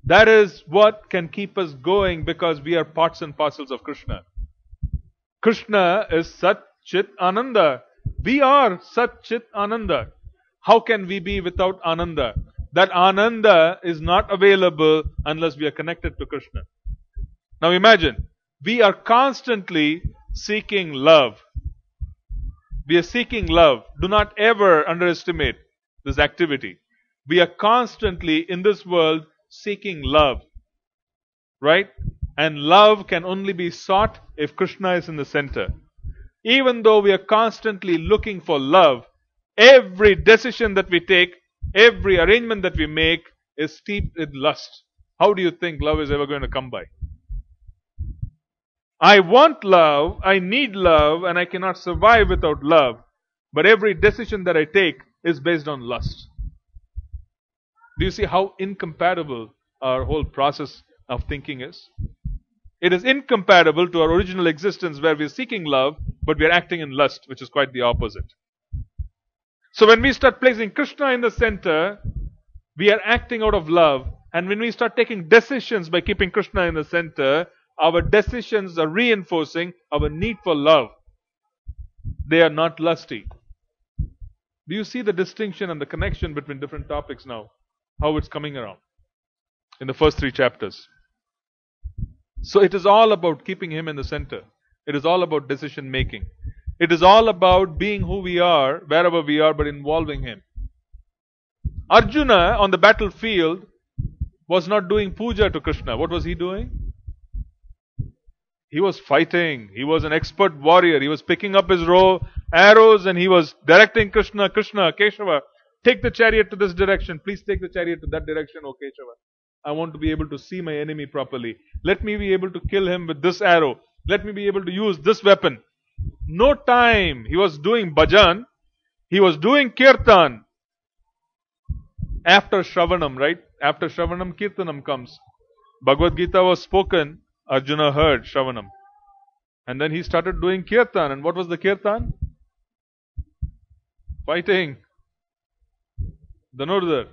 That is what can keep us going because we are parts and parcels of Krishna. Krishna is Sat Chit Ananda. We are Sat Chit Ananda. How can we be without Ananda? That Ananda is not available unless we are connected to Krishna. Now imagine, we are constantly seeking love. We are seeking love. Do not ever underestimate this activity. We are constantly in this world seeking love. Right? And love can only be sought if Krishna is in the center. Even though we are constantly looking for love, every decision that we take, every arrangement that we make is steeped in lust. How do you think love is ever going to come by? I want love, I need love, and I cannot survive without love. But every decision that I take is based on lust. Do you see how incompatible our whole process of thinking is? It is incompatible to our original existence where we are seeking love, but we are acting in lust, which is quite the opposite. So when we start placing Krishna in the center, we are acting out of love. And when we start taking decisions by keeping Krishna in the center, our decisions are reinforcing our need for love. They are not lusty. Do you see the distinction and the connection between different topics now? How it's coming around in the first 3 chapters. So it is all about keeping Him in the center. It is all about decision making. It is all about being who we are, wherever we are, but involving Him. Arjuna on the battlefield was not doing puja to Krishna. What was he doing? He was fighting. He was an expert warrior. He was picking up his arrows and he was directing Krishna, Krishna, Keshava, take the chariot to this direction. Please take the chariot to that direction, O Keshava. I want to be able to see my enemy properly. Let me be able to kill him with this arrow. Let me be able to use this weapon. No time. He was doing bhajan. He was doing kirtan after Shravanam, right? After Shravanam, Kirtanam comes. Bhagavad Gita was spoken. Arjuna heard Shravanam. And then he started doing kirtan. And what was the kirtan? Fighting. Dhanurdhar.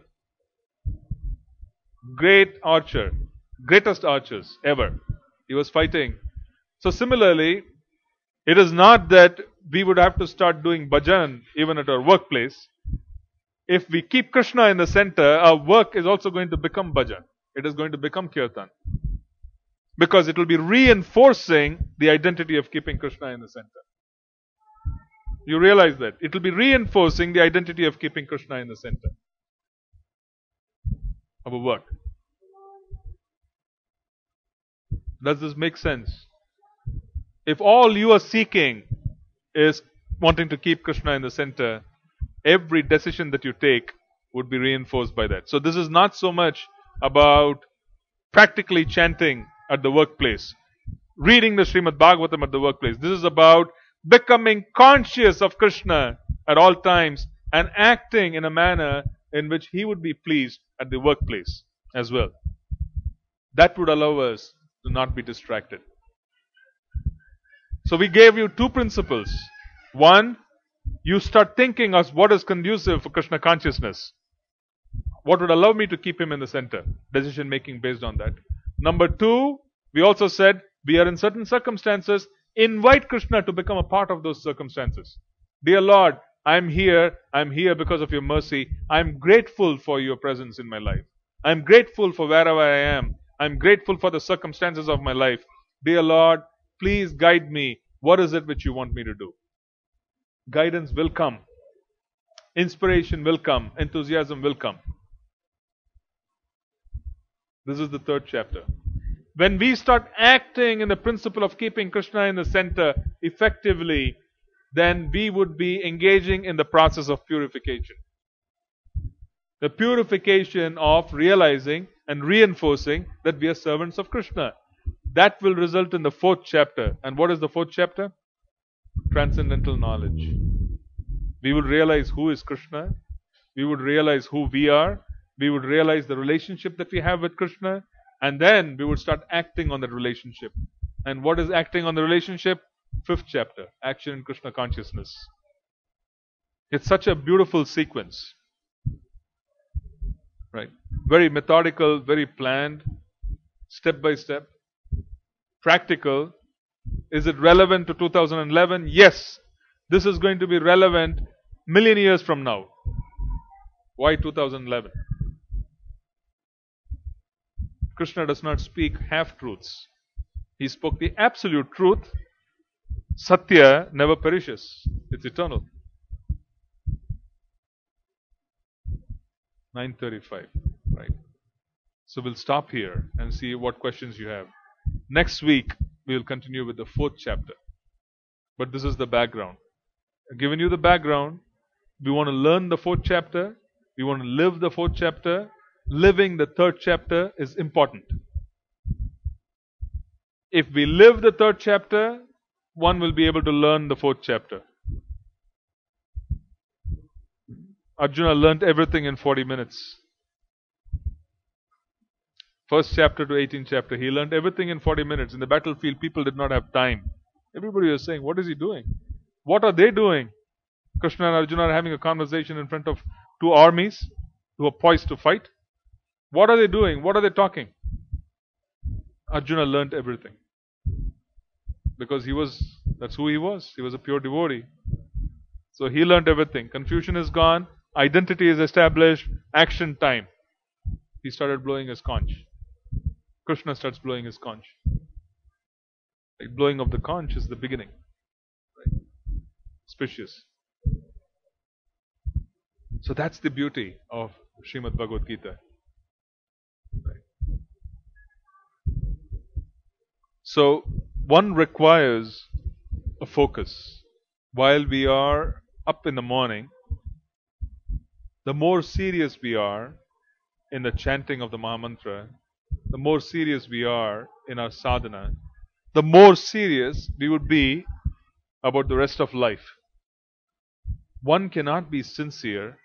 Great archer. Greatest archers ever. He was fighting. So similarly, it is not that we would have to start doing bhajan even at our workplace. If we keep Krishna in the center, our work is also going to become bhajan. It is going to become kirtan. Because it will be reinforcing the identity of keeping Krishna in the center. You realize that? It will be reinforcing the identity of keeping Krishna in the center of a work. Does this make sense? If all you are seeking is wanting to keep Krishna in the center, every decision that you take would be reinforced by that. So this is not so much about practically chanting at the workplace, reading the Srimad Bhagavatam at the workplace. This is about becoming conscious of Krishna at all times and acting in a manner in which he would be pleased at the workplace as well. That would allow us to not be distracted. So we gave you two principles. One, you start thinking of what is conducive for Krishna consciousness. What would allow me to keep him in the center? Decision making based on that. Number two, we also said we are in certain circumstances. Invite Krishna to become a part of those circumstances. Dear Lord, I'm here because of your mercy. I'm grateful for your presence in my life. I'm grateful for wherever I am. I'm grateful for the circumstances of my life. Dear Lord, please guide me. What is it which you want me to do? Guidance will come. Inspiration will come. Enthusiasm will come. This is the third chapter. When we start acting in the principle of keeping Krishna in the center effectively, then we would be engaging in the process of purification. The purification of realizing and reinforcing that we are servants of Krishna. That will result in the fourth chapter. And what is the fourth chapter? Transcendental knowledge. We would realize who is Krishna. We would realize who we are. We would realize the relationship that we have with Krishna. And then we would start acting on that relationship. And what is acting on the relationship? Fifth chapter, action in Krishna consciousness. It's such a beautiful sequence. Right? Very methodical, very planned, step by step. Practical. Is it relevant to 2011? Yes. This is going to be relevant million years from now. Why 2011? Krishna does not speak half-truths. He spoke the absolute truth. Satya never perishes. It's eternal. 9:35. Right. So we'll stop here and see what questions you have. Next week, we will continue with the fourth chapter. But this is the background. I've given you the background. We want to learn the fourth chapter. We want to live the fourth chapter. Living the third chapter is important. If we live the third chapter, one will be able to learn the fourth chapter. Arjuna learned everything in 40 minutes. First chapter to 18th chapter, he learned everything in 40 minutes. In the battlefield, people did not have time. Everybody was saying, what is he doing? What are they doing? Krishna and Arjuna are having a conversation in front of two armies who are poised to fight. What are they doing? What are they talking? Arjuna learned everything. Because that's who he was. He was a pure devotee. So he learned everything. Confusion is gone. Identity is established. Action time. He started blowing his conch. Krishna starts blowing his conch. Like blowing of the conch is the beginning. Right? Auspicious. So that's the beauty of Srimad Bhagavad Gita. Right. So one requires a focus. While we are up in the morning, the more serious we are in the chanting of the Mahamantra, the more serious we are in our sadhana, the more serious we would be about the rest of life. One cannot be sincere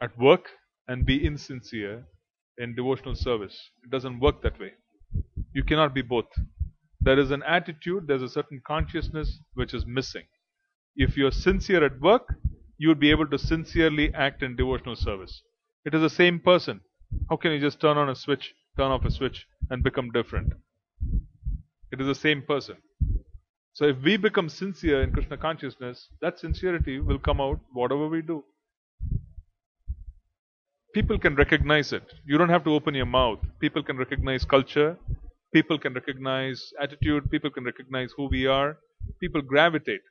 at work and be insincere in devotional service. It doesn't work that way. You cannot be both. There is an attitude, there's a certain consciousness which is missing. If you're sincere at work, you would be able to sincerely act in devotional service. It is the same person. How can you just turn on a switch, turn off a switch, and become different? It is the same person. So if we become sincere in Krishna consciousness, that sincerity will come out whatever we do. People can recognize it. You don't have to open your mouth. People can recognize culture. People can recognize attitude. People can recognize who we are. People gravitate.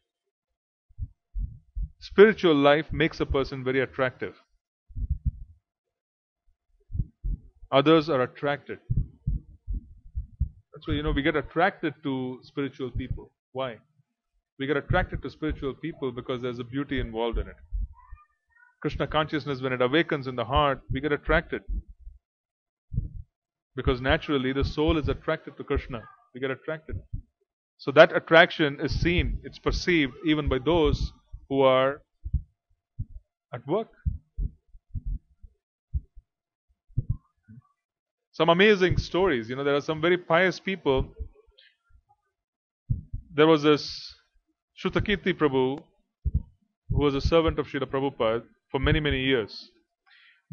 Spiritual life makes a person very attractive. Others are attracted. That's why, we get attracted to spiritual people. Why? We get attracted to spiritual people because there's a beauty involved in it. Krishna consciousness, when it awakens in the heart, we get attracted. Because naturally the soul is attracted to Krishna. We get attracted. So that attraction is seen, it's perceived even by those who are at work. Some amazing stories. There are some very pious people. There was this Shrutakirti Prabhu who was a servant of Srila Prabhupada for many, many years.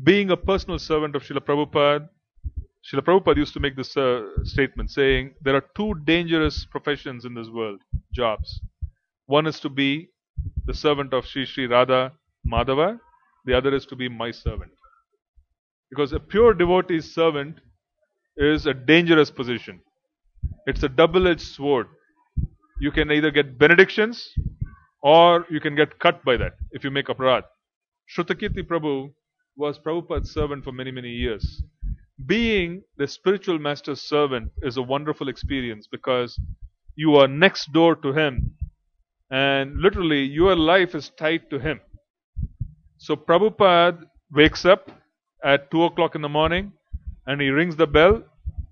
Being a personal servant of Srila Prabhupada used to make this statement saying, there are two dangerous professions in this world, jobs. One is to be the servant of Sri Radha Madhava, the other is to be my servant. Because a pure devotee's servant is a dangerous position. It's a double-edged sword. You can either get benedictions or you can get cut by that if you make aparadh. Shrutakirti Prabhu was Prabhupada's servant for many, many years. Being the spiritual master's servant is a wonderful experience because you are next door to him and literally your life is tied to him. So Prabhupada wakes up at 2 o'clock in the morning and he rings the bell.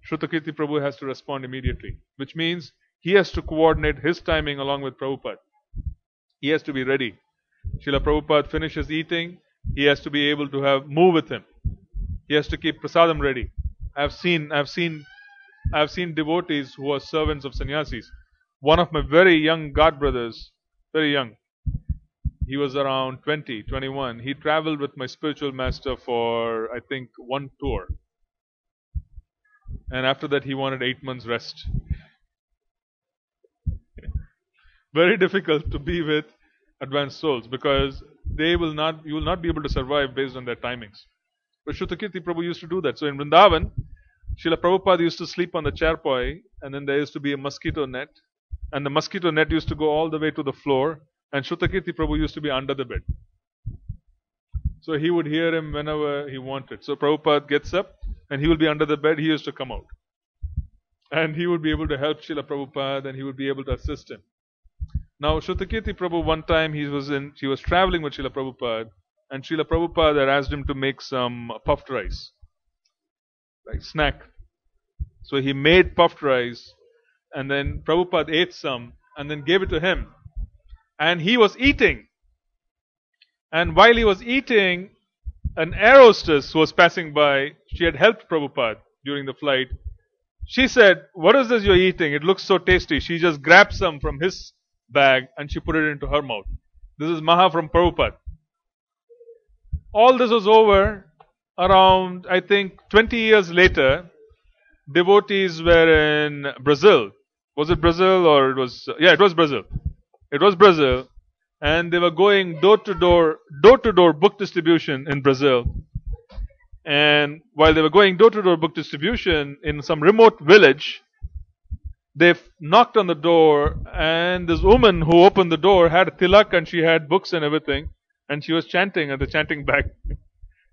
Shrutakirti Prabhu has to respond immediately, which means he has to coordinate his timing along with Prabhupada. He has to be ready. Srila Prabhupada finishes eating, he has to be able to move with him. He has to keep prasadam ready. I've seen devotees who are servants of sannyasis. One of my very young godbrothers, very young, he was around 20, 21. He traveled with my spiritual master for, I think, one tour. And after that, he wanted 8 months rest. Very difficult to be with advanced souls because you will not be able to survive based on their timings. But Shrutakirti Prabhu used to do that. So in Vrindavan, Srila Prabhupada used to sleep on the charpai and then there used to be a mosquito net. And the mosquito net used to go all the way to the floor and Shrutakirti Prabhu used to be under the bed. So he would hear him whenever he wanted. So Prabhupada gets up and he will be under the bed, he used to come out. And he would be able to help Srila Prabhupada and he would be able to assist him. Now Shrutakirti Prabhu, one time he was traveling with Srila Prabhupada and Srila Prabhupada had asked him to make some puffed rice, like snack. So he made puffed rice and then Prabhupada ate some and then gave it to him. And he was eating. And while he was eating, an air hostess was passing by. She had helped Prabhupada during the flight. She said, "What is this you're eating? It looks so tasty." She just grabbed some from his bag and she put it into her mouth. This is Maha from Prabhupada. All this was over around, I think, 20 years later. Devotees were in Brazil. Was it Brazil or it was... Yeah, it was Brazil. It was Brazil. And they were going door to door book distribution in Brazil. And while they were going door to door book distribution in some remote village, they knocked on the door and this woman who opened the door had a tilak and she had books and everything and she was chanting at the chanting bag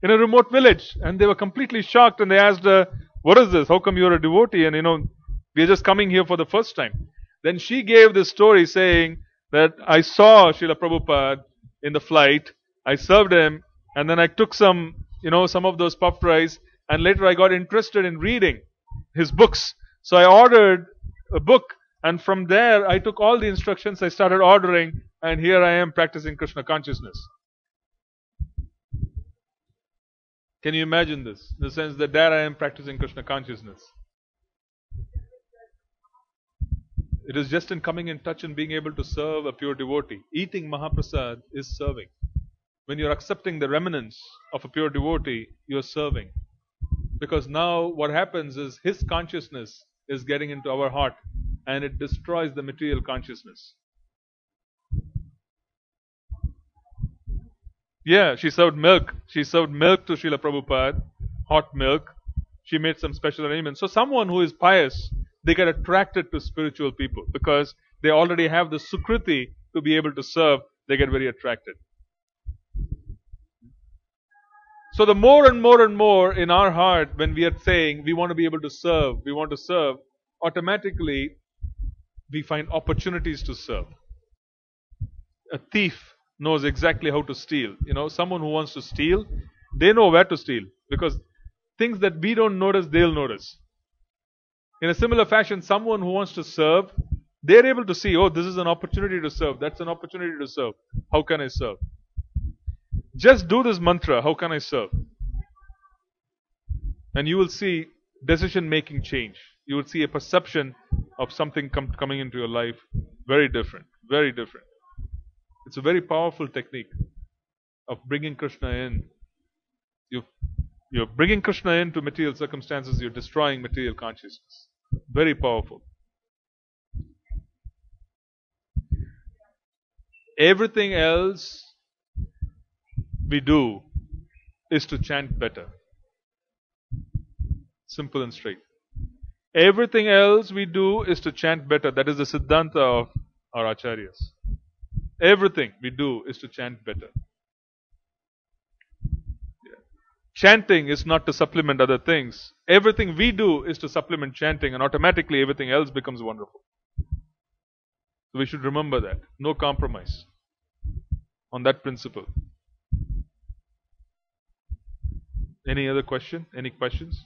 in a remote village. And they were completely shocked and they asked her, "What is this? How come you're a devotee? And we're just coming here for the first time." Then she gave this story saying that I saw Srila Prabhupada in the flight, I served him and then I took some of those puffed rice and later I got interested in reading his books. So I ordered a book And from there, I took all the instructions, I started ordering, and here I am practicing Krishna consciousness. Can you imagine this? In the sense that there I am practicing Krishna consciousness. It is just in coming in touch and being able to serve a pure devotee. Eating Mahaprasad is serving. When you're accepting the remnants of a pure devotee, you're serving. Because now what happens is his consciousness is getting into our heart and it destroys the material consciousness. Yeah, she served milk. She served milk to Srila Prabhupada, hot milk. She made some special arrangements. So someone who is pious, they get attracted to spiritual people because they already have the sukriti to be able to serve. They get very attracted. So the more and more and more in our heart, when we are saying we want to be able to serve, we want to serve, automatically we find opportunities to serve. A thief knows exactly how to steal. You know, someone who wants to steal, they know where to steal because things that we don't notice, they'll notice. In a similar fashion, someone who wants to serve, they're able to see, oh, this is an opportunity to serve. That's an opportunity to serve. How can I serve? Just do this mantra, how can I serve? And you will see decision making change. You will see a perception of something coming into your life very different, very different. It's a very powerful technique of bringing Krishna in. You're bringing Krishna into material circumstances, you're destroying material consciousness. Very powerful. Everything else we do is to chant better. Simple and straight. Everything else we do is to chant better. That is the Siddhanta of our Acharyas. Everything we do is to chant better. Chanting is not to supplement other things. Everything we do is to supplement chanting, and automatically everything else becomes wonderful. So we should remember that. No compromise on that principle. Any other question? Any questions?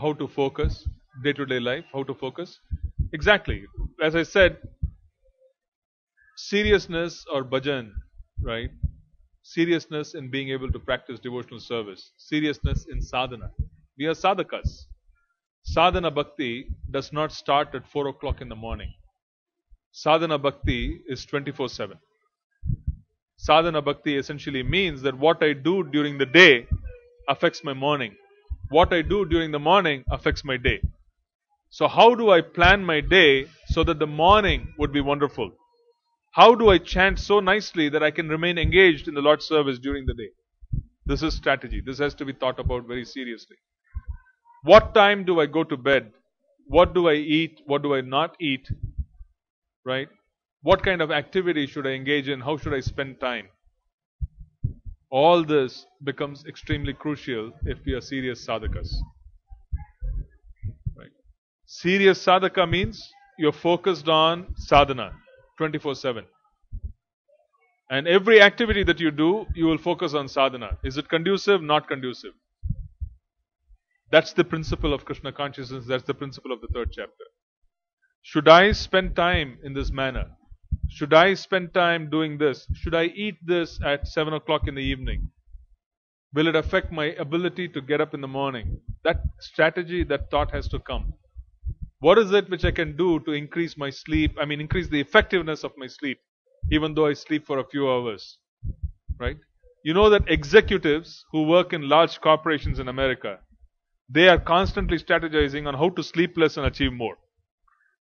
How to focus, day-to-day life, how to focus. Exactly. As I said, seriousness or bhajan, right? Seriousness in being able to practice devotional service. Seriousness in sadhana. We are sadhakas. Sadhana bhakti does not start at 4 o'clock in the morning. Sadhana bhakti is 24/7. Sadhana bhakti essentially means that what I do during the day affects my morning. What I do during the morning affects my day. So how do I plan my day so that the morning would be wonderful? How do I chant so nicely that I can remain engaged in the Lord's service during the day? This is strategy. This has to be thought about very seriously. What time do I go to bed? What do I eat? What do I not eat? Right? What kind of activity should I engage in? How should I spend time? All this becomes extremely crucial if we are serious sadhakas. Right? Serious sadhaka means you're focused on sadhana 24/7. And every activity that you do, you will focus on sadhana. Is it conducive? Not conducive. That's the principle of Krishna consciousness. That's the principle of the third chapter. Should I spend time in this manner? Should I spend time doing this? Should I eat this at 7 o'clock in the evening? Will it affect my ability to get up in the morning? That strategy, that thought has to come. What is it which I can do to increase my sleep? Increase the effectiveness of my sleep, even though I sleep for a few hours. Right? You know that executives who work in large corporations in America, they are constantly strategizing on how to sleep less and achieve more.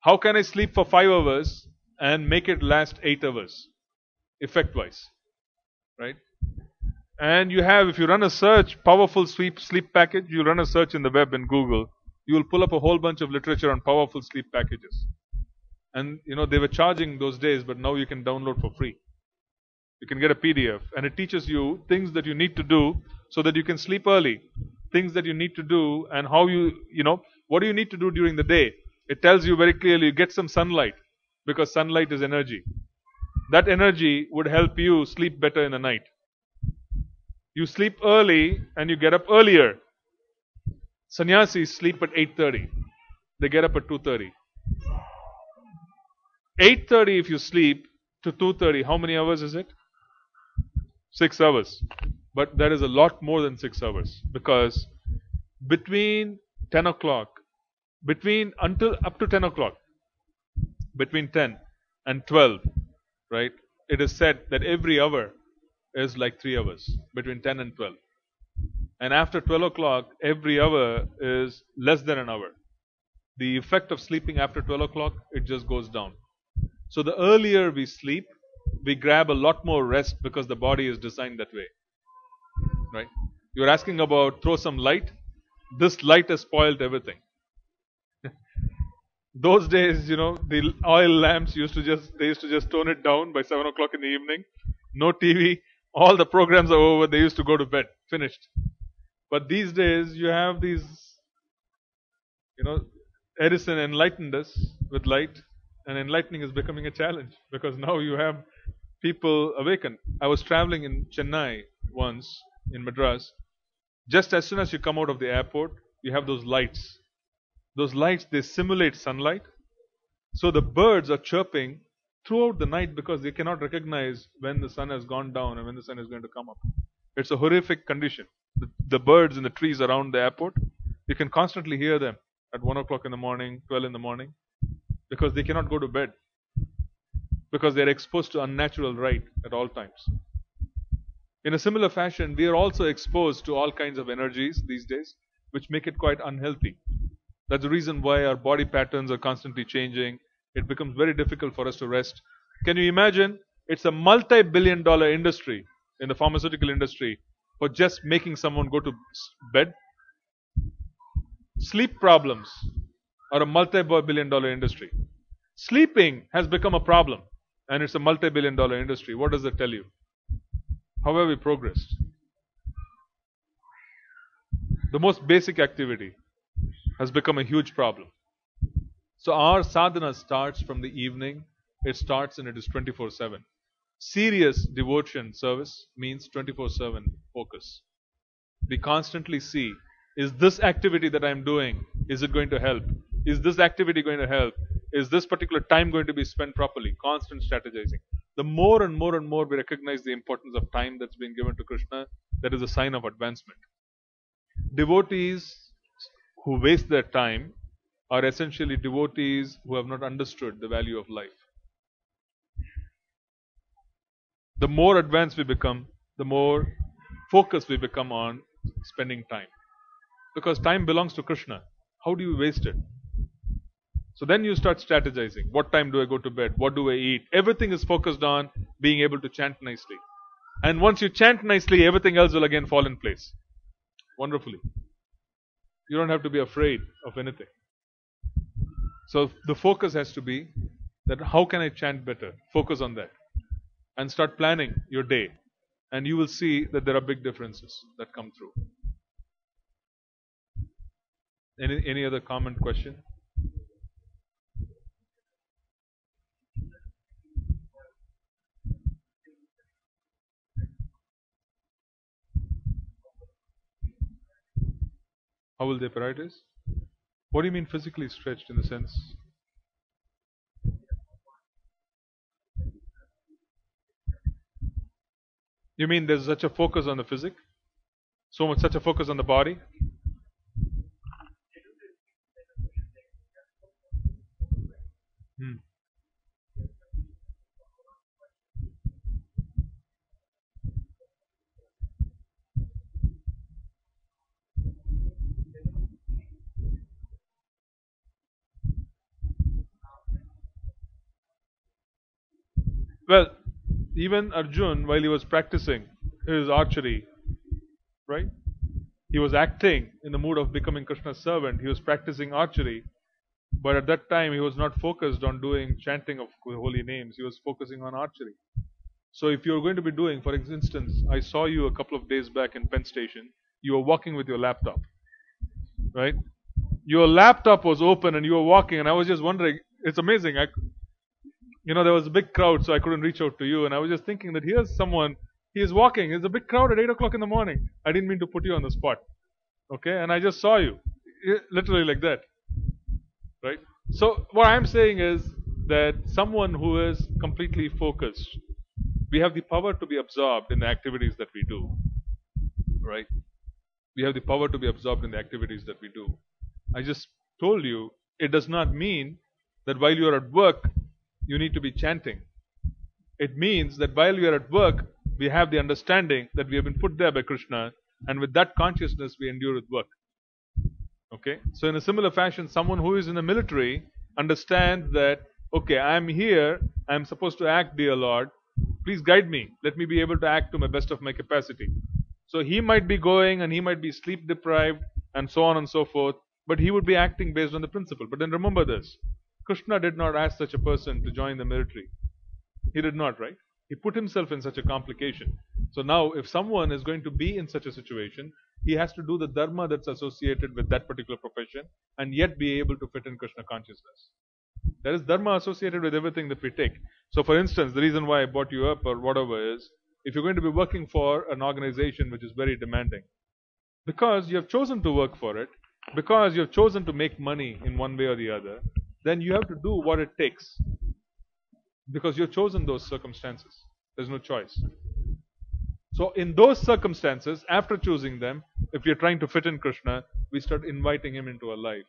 How can I sleep for 5 hours and make it last 8 hours, effect-wise, right? And you have, if you run a search, powerful sleep package, you run a search in the web in Google, you will pull up a whole bunch of literature on powerful sleep packages. And you know, they were charging those days, but now you can download for free. You can get a PDF, and it teaches you things that you need to do so that you can sleep early. Things that you need to do, and how what do you need to do during the day? It tells you very clearly, get some sunlight. because sunlight is energy. That energy would help you sleep better in the night. You sleep early and you get up earlier. Sannyasis sleep at 8:30. They get up at 2:30. 8:30 if you sleep to 2:30, how many hours is it? 6 hours. But that is a lot more than 6 hours, because between 10 o'clock, until up to 10 o'clock, between 10 and 12, right? It is said that every hour is like 3 hours, between 10 and 12. And after 12 o'clock, every hour is less than an hour. The effect of sleeping after 12 o'clock, it just goes down. So the earlier we sleep, we grab a lot more rest, because the body is designed that way. Right? You're asking about throw some light. This light has spoiled everything. Those days, the oil lamps used to just tone it down by 7 o'clock in the evening. No TV. All the programs are over. They used to go to bed. Finished. But these days, you have these, Edison enlightened us with light, and enlightening is becoming a challenge, because now you have people awakened. I was traveling in Chennai once, in Madras. Just as soon as you come out of the airport, you have those lights. Those lights, they simulate sunlight. So the birds are chirping throughout the night, because they cannot recognize when the sun has gone down and when the sun is going to come up. It's a horrific condition. The birds in the trees around the airport, you can constantly hear them at 1 o'clock in the morning, 12 in the morning, because they cannot go to bed, because they are exposed to unnatural light at all times. In a similar fashion, we are also exposed to all kinds of energies these days, which make it quite unhealthy. That's the reason why our body patterns are constantly changing. It becomes very difficult for us to rest. Can you imagine? It's a multi-billion-dollar industry in the pharmaceutical industry for just making someone go to bed. Sleep problems are a multi-billion-dollar industry. Sleeping has become a problem, and it's a multi-billion-dollar industry. What does that tell you? How have we progressed? The most basic activity has become a huge problem. So our sadhana starts from the evening. It starts and it is 24/7. Serious devotion service means 24/7 focus. We constantly see, is this activity that I am doing, is it going to help? Is this activity going to help? Is this particular time going to be spent properly? Constant strategizing. The more and more and more we recognize the importance of time that's been given to Krishna, that is a sign of advancement. Devotees who waste their time are essentially devotees who have not understood the value of life. The more advanced we become, the more focused we become on spending time. Because time belongs to Krishna. How do you waste it? So then you start strategizing. What time do I go to bed? What do I eat? Everything is focused on being able to chant nicely. And once you chant nicely, everything else will again fall in place. Wonderfully. You don't have to be afraid of anything. So the focus has to be that how can I chant better? Focus on that. And start planning your day. And you will see that there are big differences that come through. Any other comment, question? How will they prioritize? What do you mean physically stretched in the sense? You mean there's such a focus on the physic? Such a focus on the body? Well, even Arjun, while he was practicing his archery, right? He was acting in the mood of becoming Krishna's servant. He was practicing archery. But at that time, he was not focused on doing chanting of holy names. He was focusing on archery. So if you're going to be doing, for instance, I saw you a couple of days back in Penn Station. You were walking with your laptop, right? Your laptop was open and you were walking, and I was just wondering, it's amazing. There was a big crowd, so I couldn't reach out to you. And I was just thinking that here's someone, he is walking. There's a big crowd at 8 o'clock in the morning. I didn't mean to put you on the spot. Okay, and I just saw you. Literally like that. Right? So what I'm saying is that someone who is completely focused, we have the power to be absorbed in the activities that we do. Right? We have the power to be absorbed in the activities that we do. I just told you, it does not mean that while you are at work, you need to be chanting. It means that while we are at work, we have the understanding that we have been put there by Krishna, and with that consciousness, we endure with work. Okay? So in a similar fashion, someone who is in the military understands that, okay, I am here, I am supposed to act, dear Lord. Please guide me. Let me be able to act to my best of my capacity. So he might be going and he might be sleep deprived and so on and so forth, but he would be acting based on the principle. But then remember this, Krishna did not ask such a person to join the military. He did not, right? He put himself in such a complication. So now if someone is going to be in such a situation, he has to do the dharma that's associated with that particular profession and yet be able to fit in Krishna consciousness. There is dharma associated with everything that we take. So for instance, the reason why I brought you up or whatever is, if you're going to be working for an organization which is very demanding, because you have chosen to work for it, because you have chosen to make money in one way or the other, then you have to do what it takes. Because you have chosen those circumstances. There's no choice. So in those circumstances, after choosing them, if we are trying to fit in Krishna, we start inviting him into our life.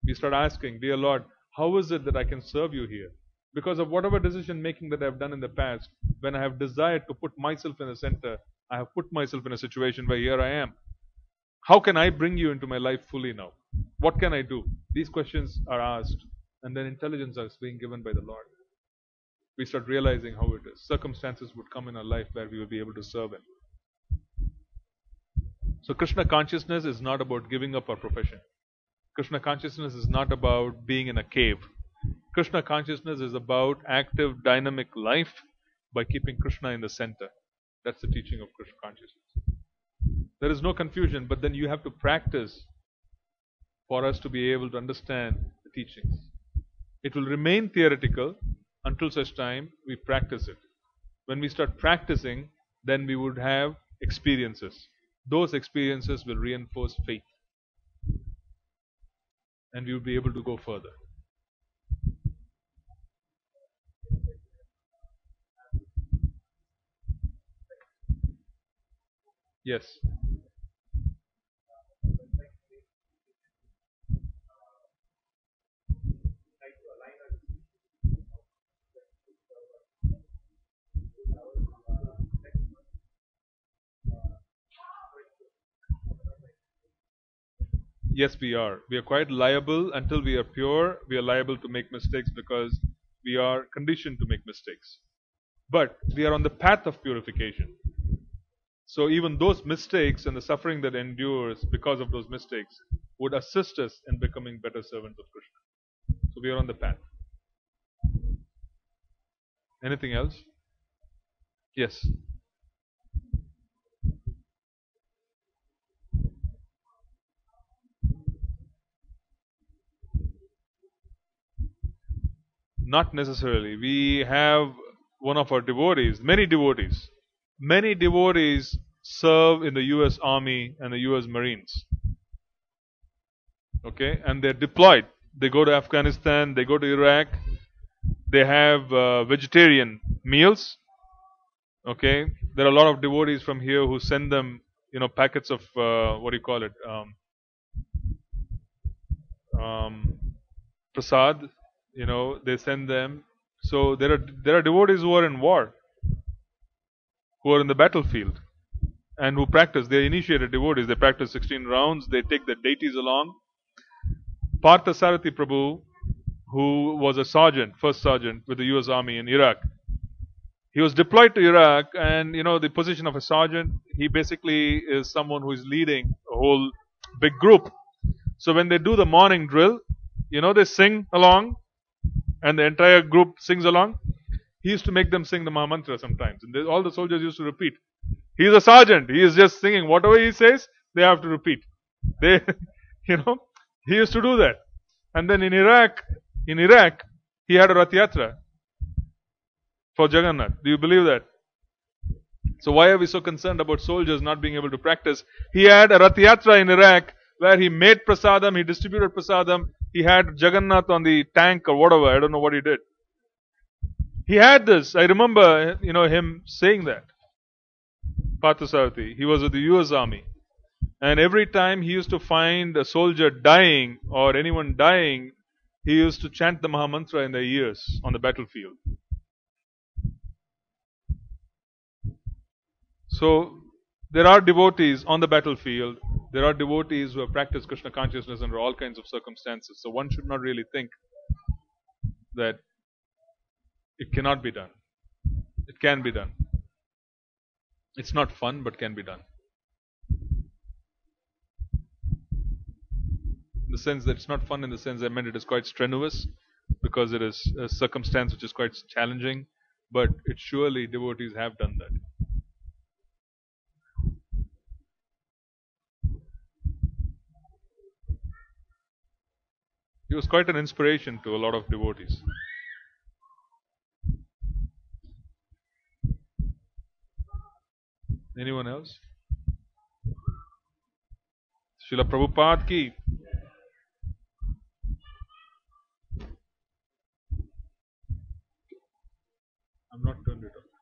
We start asking, dear Lord, how is it that I can serve you here? Because of whatever decision making that I have done in the past, when I have desired to put myself in the center, I have put myself in a situation where here I am. How can I bring you into my life fully now? What can I do? These questions are asked, and then intelligence is being given by the Lord. We start realizing how it is. Circumstances would come in our life where we will be able to serve Him. So Krishna consciousness is not about giving up our profession. Krishna consciousness is not about being in a cave. Krishna consciousness is about active, dynamic life by keeping Krishna in the center. That's the teaching of Krishna consciousness. There is no confusion, but then you have to practice for us to be able to understand the teachings. It will remain theoretical until such time we practice it. When we start practicing, then we would have experiences. Those experiences will reinforce faith. And we will be able to go further. Yes. Yes, we are. We are quite liable until we are pure. We are liable to make mistakes because we are conditioned to make mistakes. But we are on the path of purification. So even those mistakes and the suffering that endures because of those mistakes would assist us in becoming better servants of Krishna. So we are on the path. Anything else? Yes. Not necessarily. We have one of our devotees, many devotees serve in the US Army and the US Marines. Okay, and they're deployed. They go to Afghanistan, they go to Iraq, they have vegetarian meals. Okay, there are a lot of devotees from here who send them, packets of, prasad. They send them. So there are devotees who are in war, who are in the battlefield, and who practice. They are initiated devotees. They practice 16 rounds. They take their deities along. Partha Sarathi Prabhu, who was a sergeant, first sergeant with the US Army in Iraq. He was deployed to Iraq, and the position of a sergeant, he basically is someone who is leading a whole big group. So when they do the morning drill, they sing along, and the entire group sings along. He used to make them sing the Mahamantra sometimes, and all the soldiers used to repeat. He is a sergeant. He is just singing whatever he says. They have to repeat. He used to do that. And then in Iraq, he had a Rath Yatra. for Jagannath. Do you believe that? So why are we so concerned about soldiers not being able to practice? He had a Rath Yatra in Iraq where he made prasadam, he distributed prasadam, he had Jagannath on the tank or whatever, I don't know what he did. He had this. I remember, him saying that. Parthasarathi. He was with the US Army. And every time he used to find a soldier dying or anyone dying, he used to chant the Mahamantra in their ears on the battlefield. So, there are devotees on the battlefield. There are devotees who have practiced Krishna consciousness under all kinds of circumstances. So, one should not really think that it cannot be done. It can be done. It's not fun, but can be done. In the sense that it's not fun, in the sense I meant it is quite strenuous, because it is a circumstance which is quite challenging, but it surely devotees have done that. He was quite an inspiration to a lot of devotees. Anyone else? Srila Prabhupada ki. I'm not turned it on.